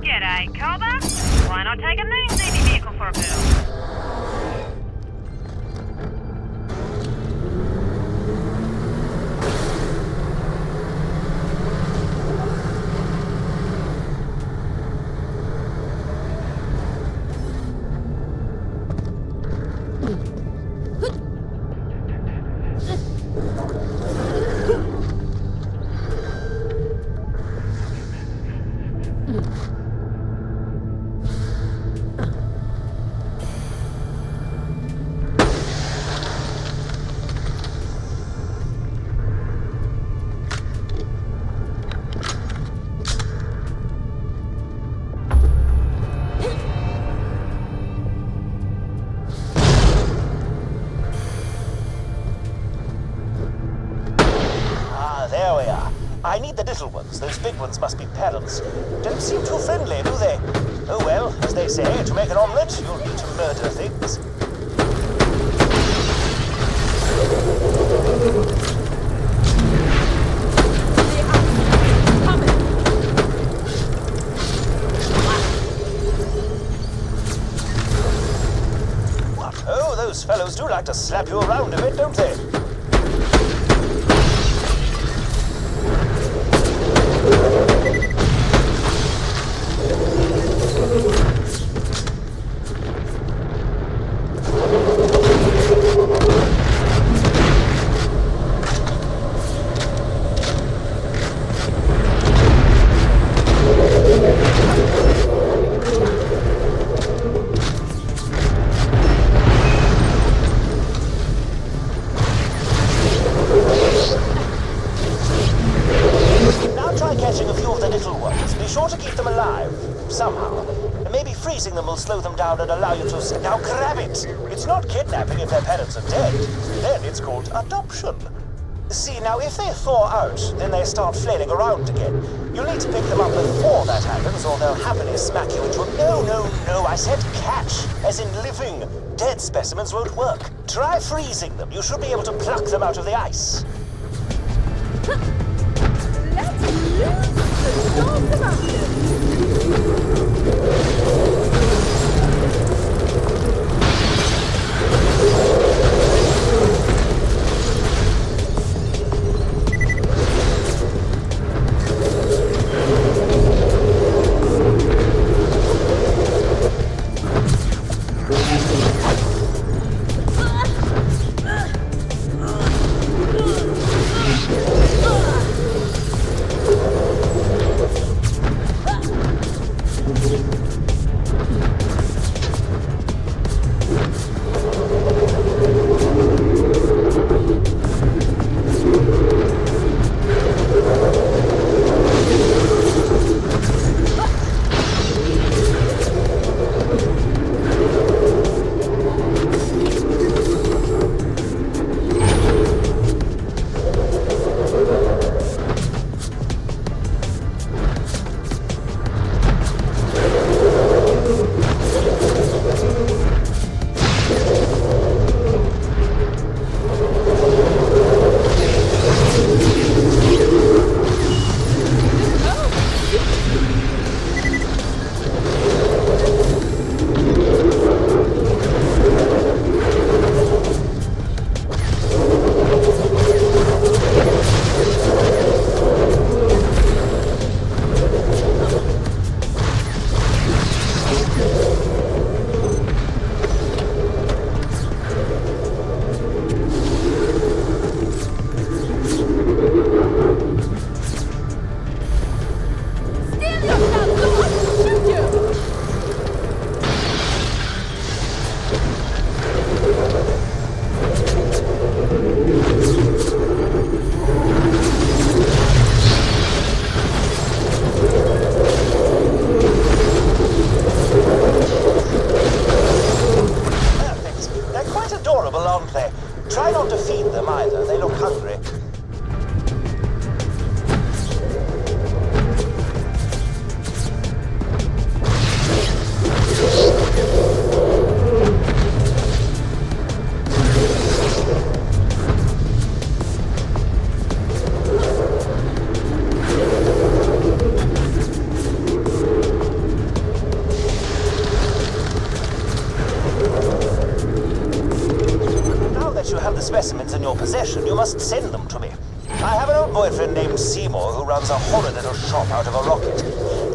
G'day, Cobber. Why not take a moon-seedy vehicle for a poodle? I need the little ones. Those big ones must be parents. Don't seem too friendly, do they? Oh well, as they say, to make an omelette, you'll need to murder things. What? Oh, those fellows do like to slap you around a bit, don't they? sure to keep them alive, somehow. And maybe freezing them will slow them down and allow you to... Now grab it! It's not kidnapping if their parents are dead. Then it's called adoption. See, now if they thaw out, then they start flailing around again. You'll need to pick them up before that happens, or they'll happily smack you into a... No, I said catch, as in living. Dead specimens won't work. Try freezing them. You should be able to pluck them out of the ice. Let's lose the dogs around specimens in your possession, you must send them to me. I have an old boyfriend named Seymour who runs a horrid little shop out of a rocket.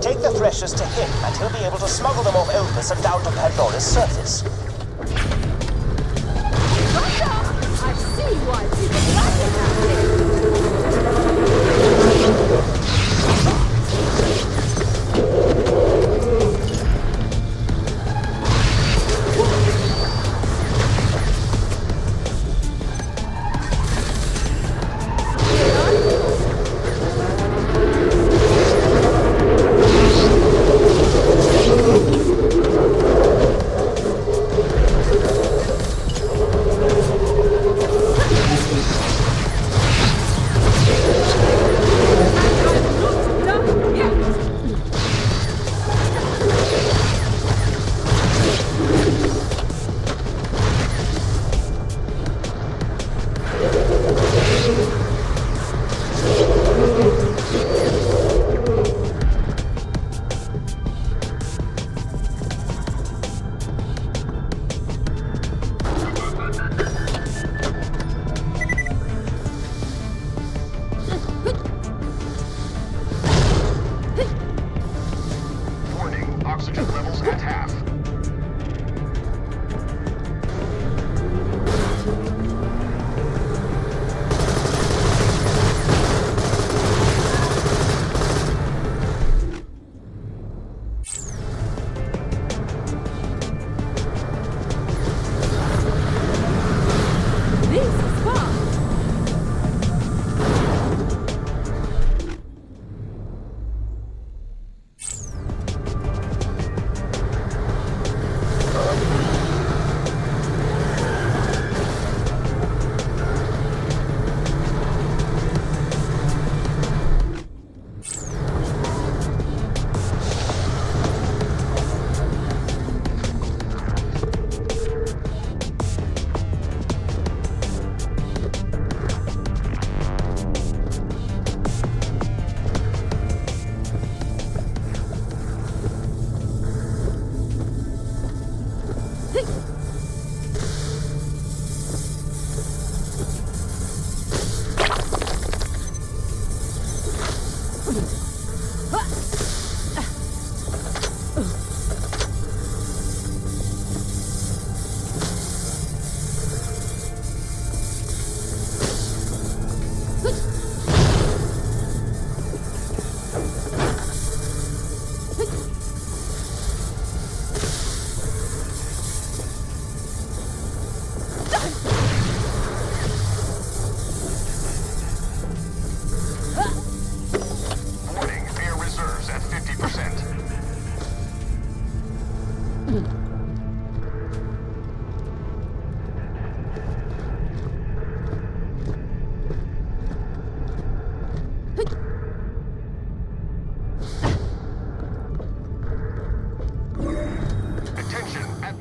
Take the threshers to him, and he'll be able to smuggle them off Elpis and down to Pandora's surface. I see why people like it out there.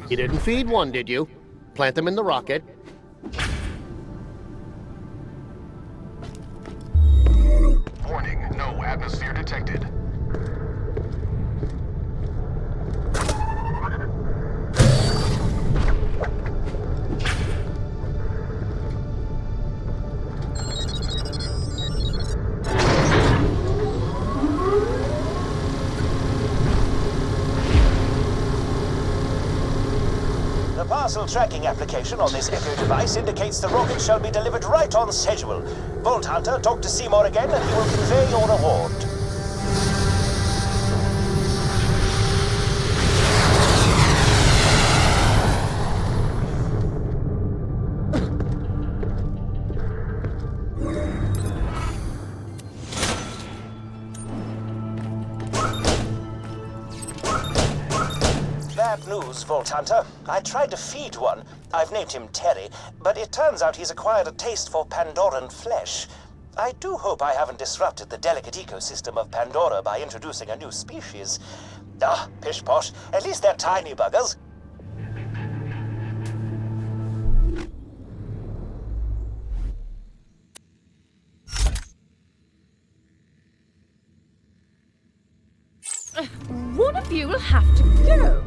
You didn't feed one, did you? Plant them in the rocket. Warning, no atmosphere detected. The parcel tracking application on this Echo device indicates the rocket shall be delivered right on schedule. Vault Hunter, talk to Seymour again and he will convey your reward. Bad news, Vault Hunter. I tried to feed one. I've named him Terry, but it turns out he's acquired a taste for Pandoran flesh. I do hope I haven't disrupted the delicate ecosystem of Pandora by introducing a new species. Ah, pish-posh. At least they're tiny buggers. One of you will have to go.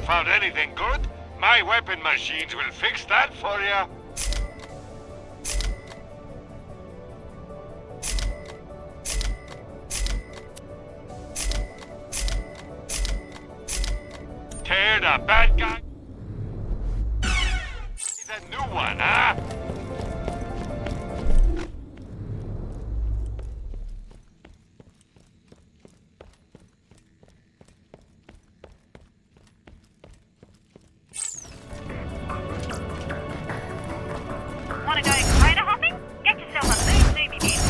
Found anything good? My weapon machines will fix that for you. the bad guy? He's a new one, huh? Wanna go crater hopping? Get yourself a moon zoomie vehicle.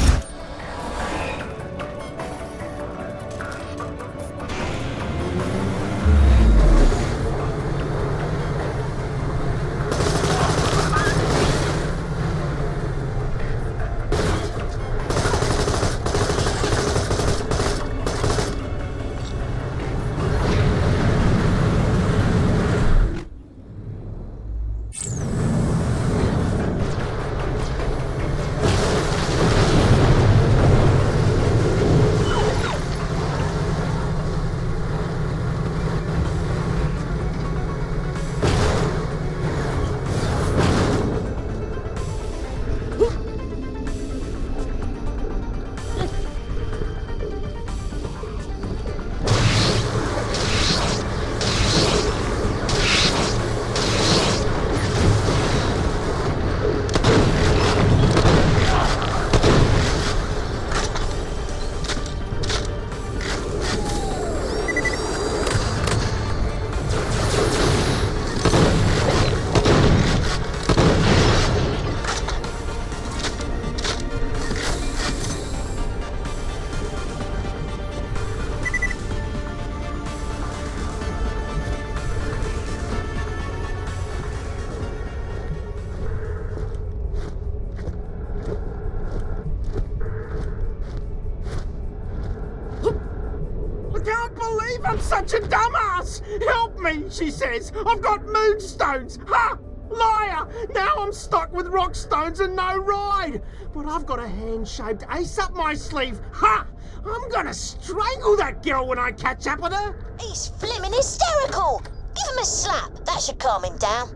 I'm such a dumbass! Help me, she says. I've got moonstones. Ha! Liar! Now I'm stuck with rock stones and no ride. But I've got a hand-shaped ace up my sleeve. Ha! I'm gonna strangle that girl when I catch up with her. He's flimming hysterical. Give him a slap. That should calm him down.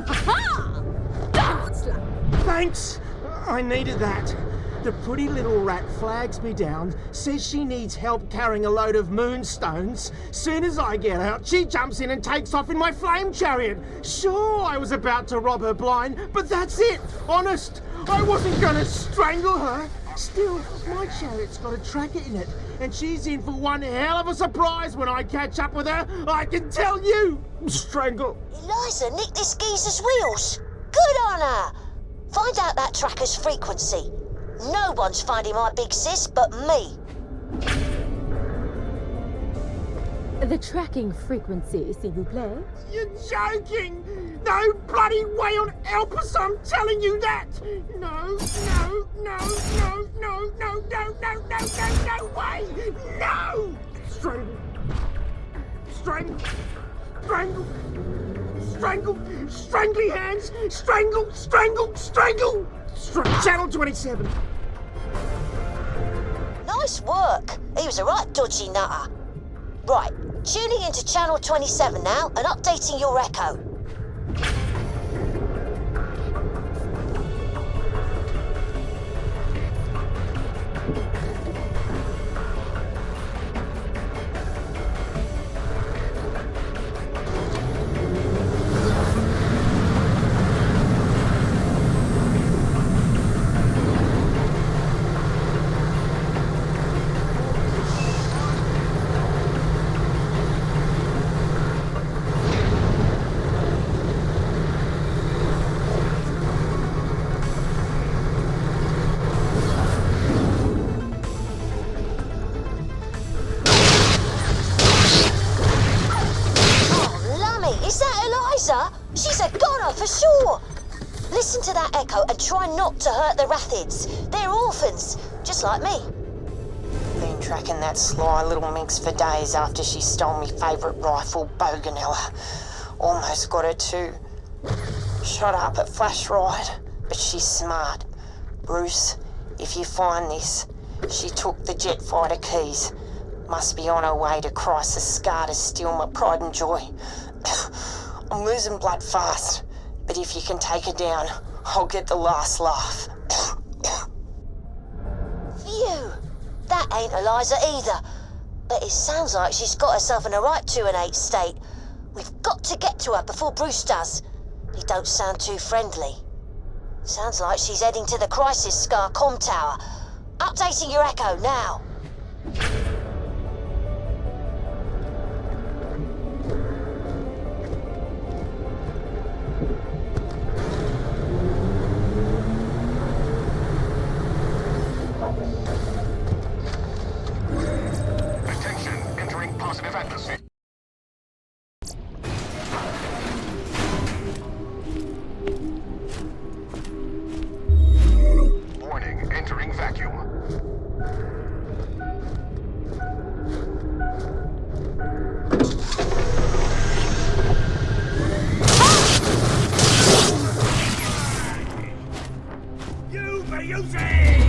Ha! Thanks. I needed that. The pretty little rat flags me down, says she needs help carrying a load of moonstones. Soon as I get out, she jumps in and takes off in my flame chariot. Sure, I was about to rob her blind, but that's it. Honest, I wasn't gonna strangle her. Still, my chariot's got a tracker in it, and she's in for one hell of a surprise when I catch up with her. I can tell you. Strangle. Eliza nicked this geezer's wheels. Good on her. Find out that tracker's frequency. No one's finding my big sis but me. The tracking frequency, s'il vous plaît. You're joking! No bloody way on Elpis, I'm telling you that! No way! No! Strangle! Strangly hands! Strangle! Channel 27. Nice work. He was a right dodgy nutter. Right, tuning into Channel 27 now and updating your echo. She's a goner for sure. Listen to that echo and try not to hurt the Rathids. They're orphans, just like me. Been tracking that sly little minx for days after she stole me favourite rifle, Boganella. Almost got her too. Shot up at Flash Ride, but she's smart. Bruce, if you find this, she took the jet fighter keys. Must be on her way to Crisis Scar to steal my pride and joy. I'm losing blood fast, but if you can take her down, I'll get the last laugh. Phew! That ain't Eliza either. But it sounds like she's got herself in a right 2 and 8 state. We've got to get to her before Bruce does. He don't sound too friendly. Sounds like she's heading to the Crisis Scar comm tower. Updating your echo now. Attention, entering positive atmosphere. Warning, entering vacuum. You be using!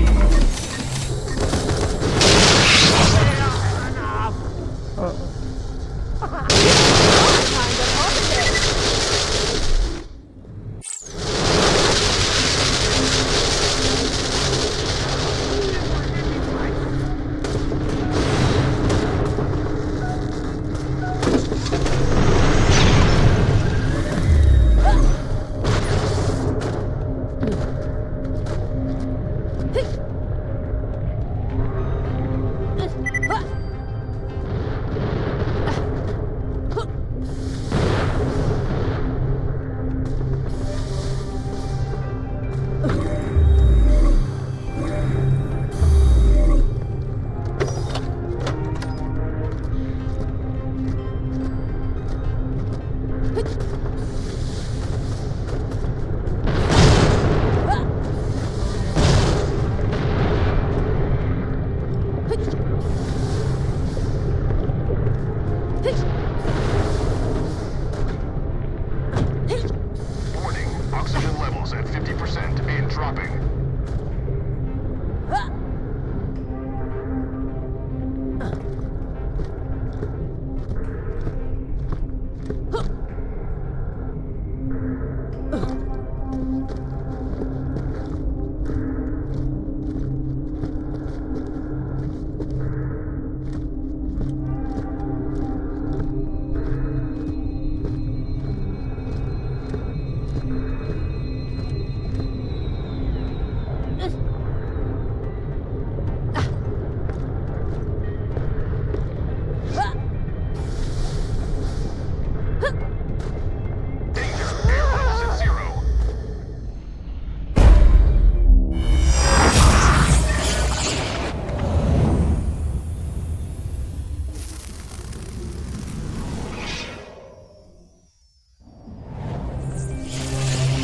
Warning, oxygen levels at 50% and dropping.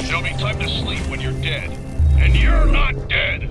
There'll be time to sleep when you're dead. And you're not dead!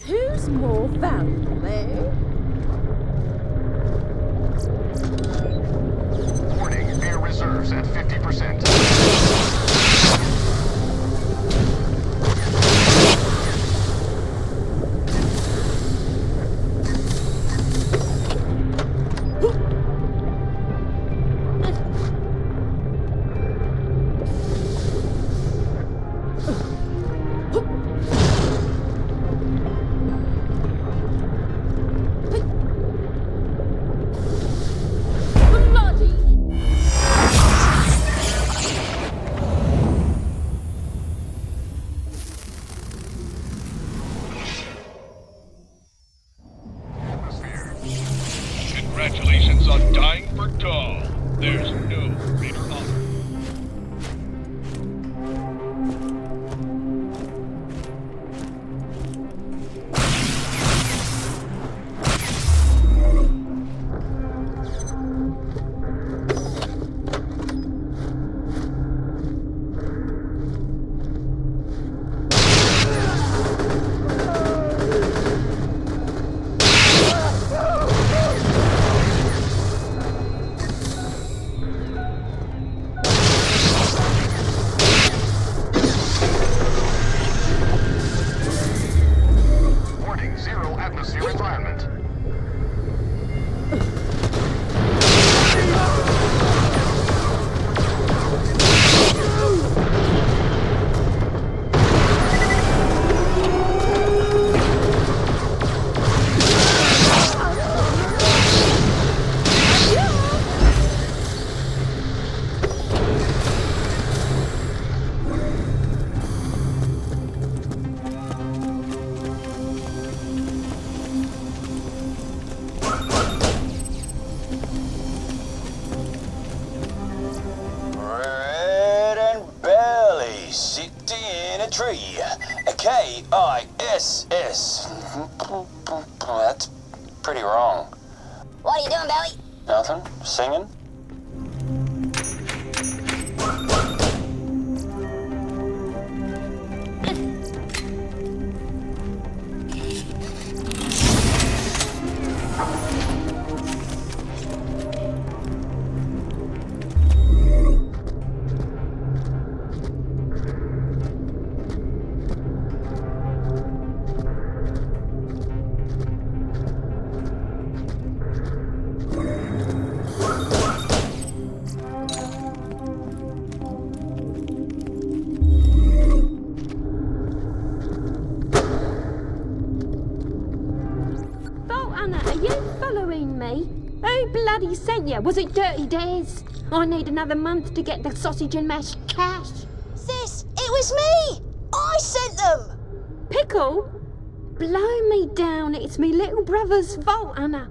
who's more valuable, eh? Warning, air reserves at 50%. Congratulations on dying for Dahl. There's no greater honor. K-I-S-S. That's pretty wrong. What are you doing, Belly? Nothing. Singing. Who bloody sent you? Was it Dirty Dares? I need another month to get the sausage and mash cash. Sis, it was me! I sent them! Pickle? Blow me down, it's me little brother's fault, Anna.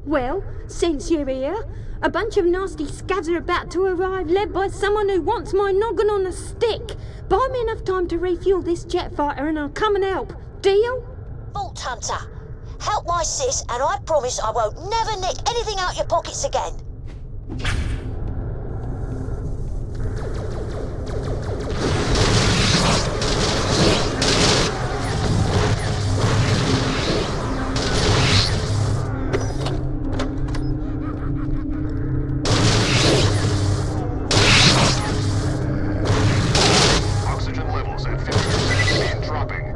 Well, since you're here, a bunch of nasty scavs are about to arrive, led by someone who wants my noggin on a stick. Buy me enough time to refuel this jet fighter and I'll come and help. Deal? Vault Hunter. Help my sis, and I promise I won't never nick anything out your pockets again. Oxygen levels at 50% and dropping.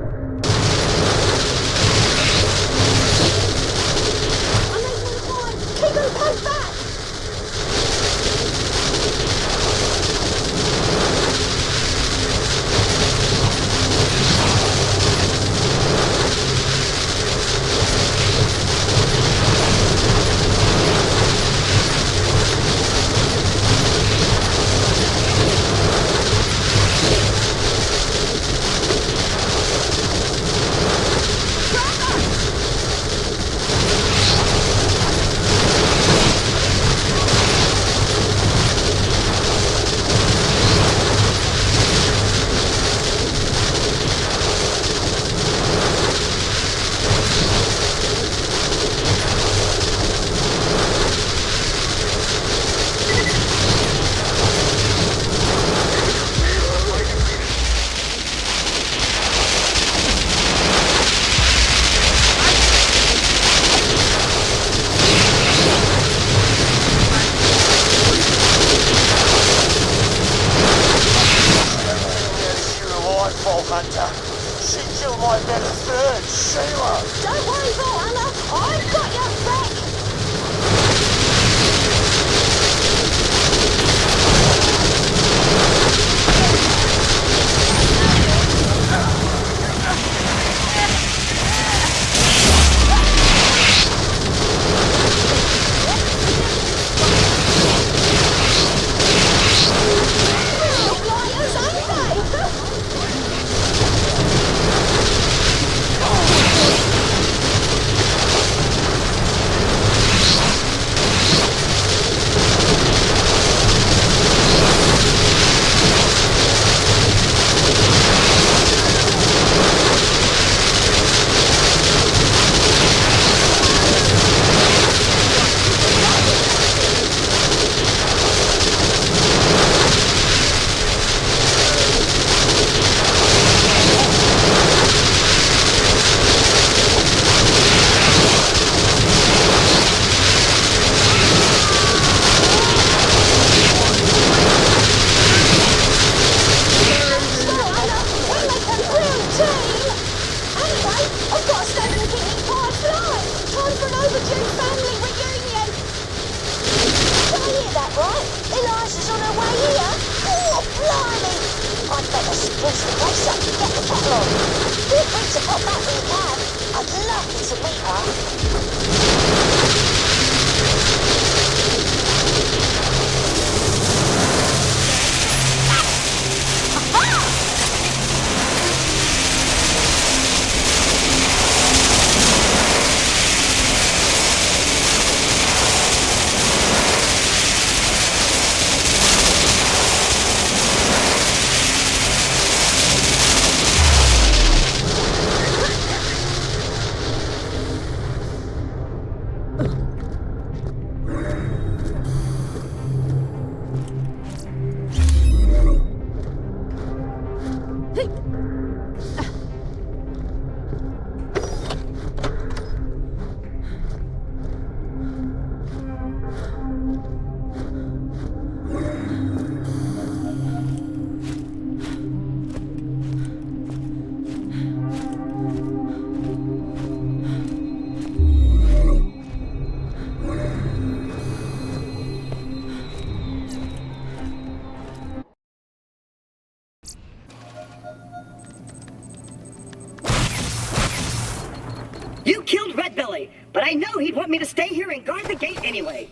Keep them close back! on, Vault Hunter. She killed my better third, Sheila. Don't worry, Vault Hunter. I've got your back. You killed Red Belly, but I know he'd want me to stay here and guard the gate anyway.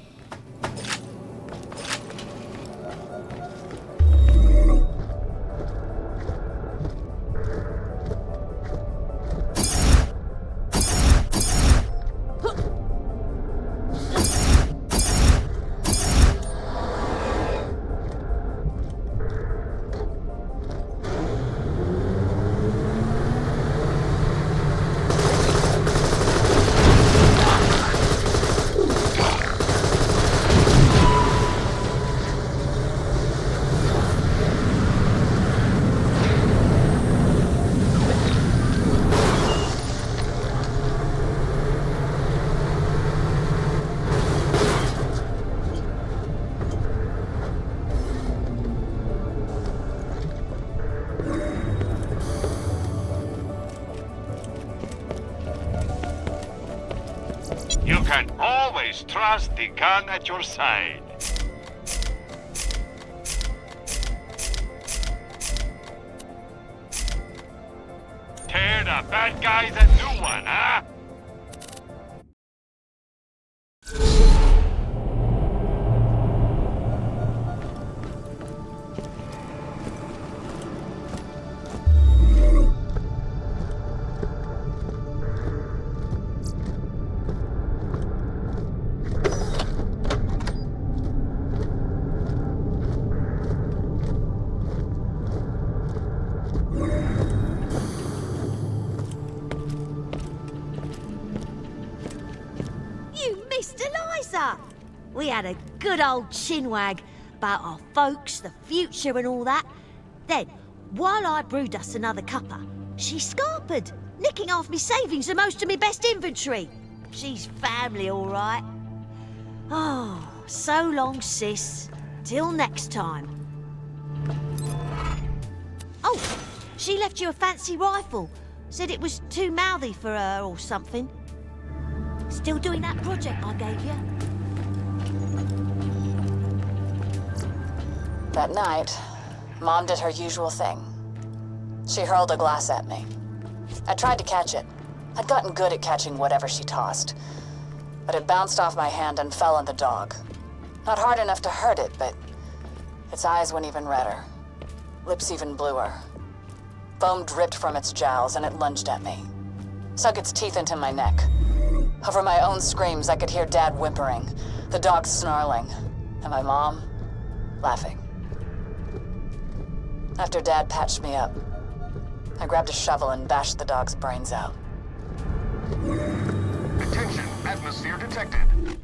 You can always trust the gun at your side. Tear the bad guys a new one, huh? We had a good old chinwag about our folks, the future and all that. Then, while I brewed us another cuppa, she scarpered, nicking off me savings and most of me best inventory. She's family, all right. Oh, so long, sis. Till next time. Oh, She left you a fancy rifle. Said it was too mouthy for her or something. Still doing that project I gave you? That night, Mom did her usual thing. She hurled a glass at me. I tried to catch it. I'd gotten good at catching whatever she tossed. But it bounced off my hand and fell on the dog. Not hard enough to hurt it, but its eyes went even redder. Lips even bluer. Foam dripped from its jowls and it lunged at me. Sunk its teeth into my neck. Over my own screams, I could hear Dad whimpering, the dog snarling, and my mom laughing. After Dad patched me up, I grabbed a shovel and bashed the dog's brains out. Attention, atmosphere detected.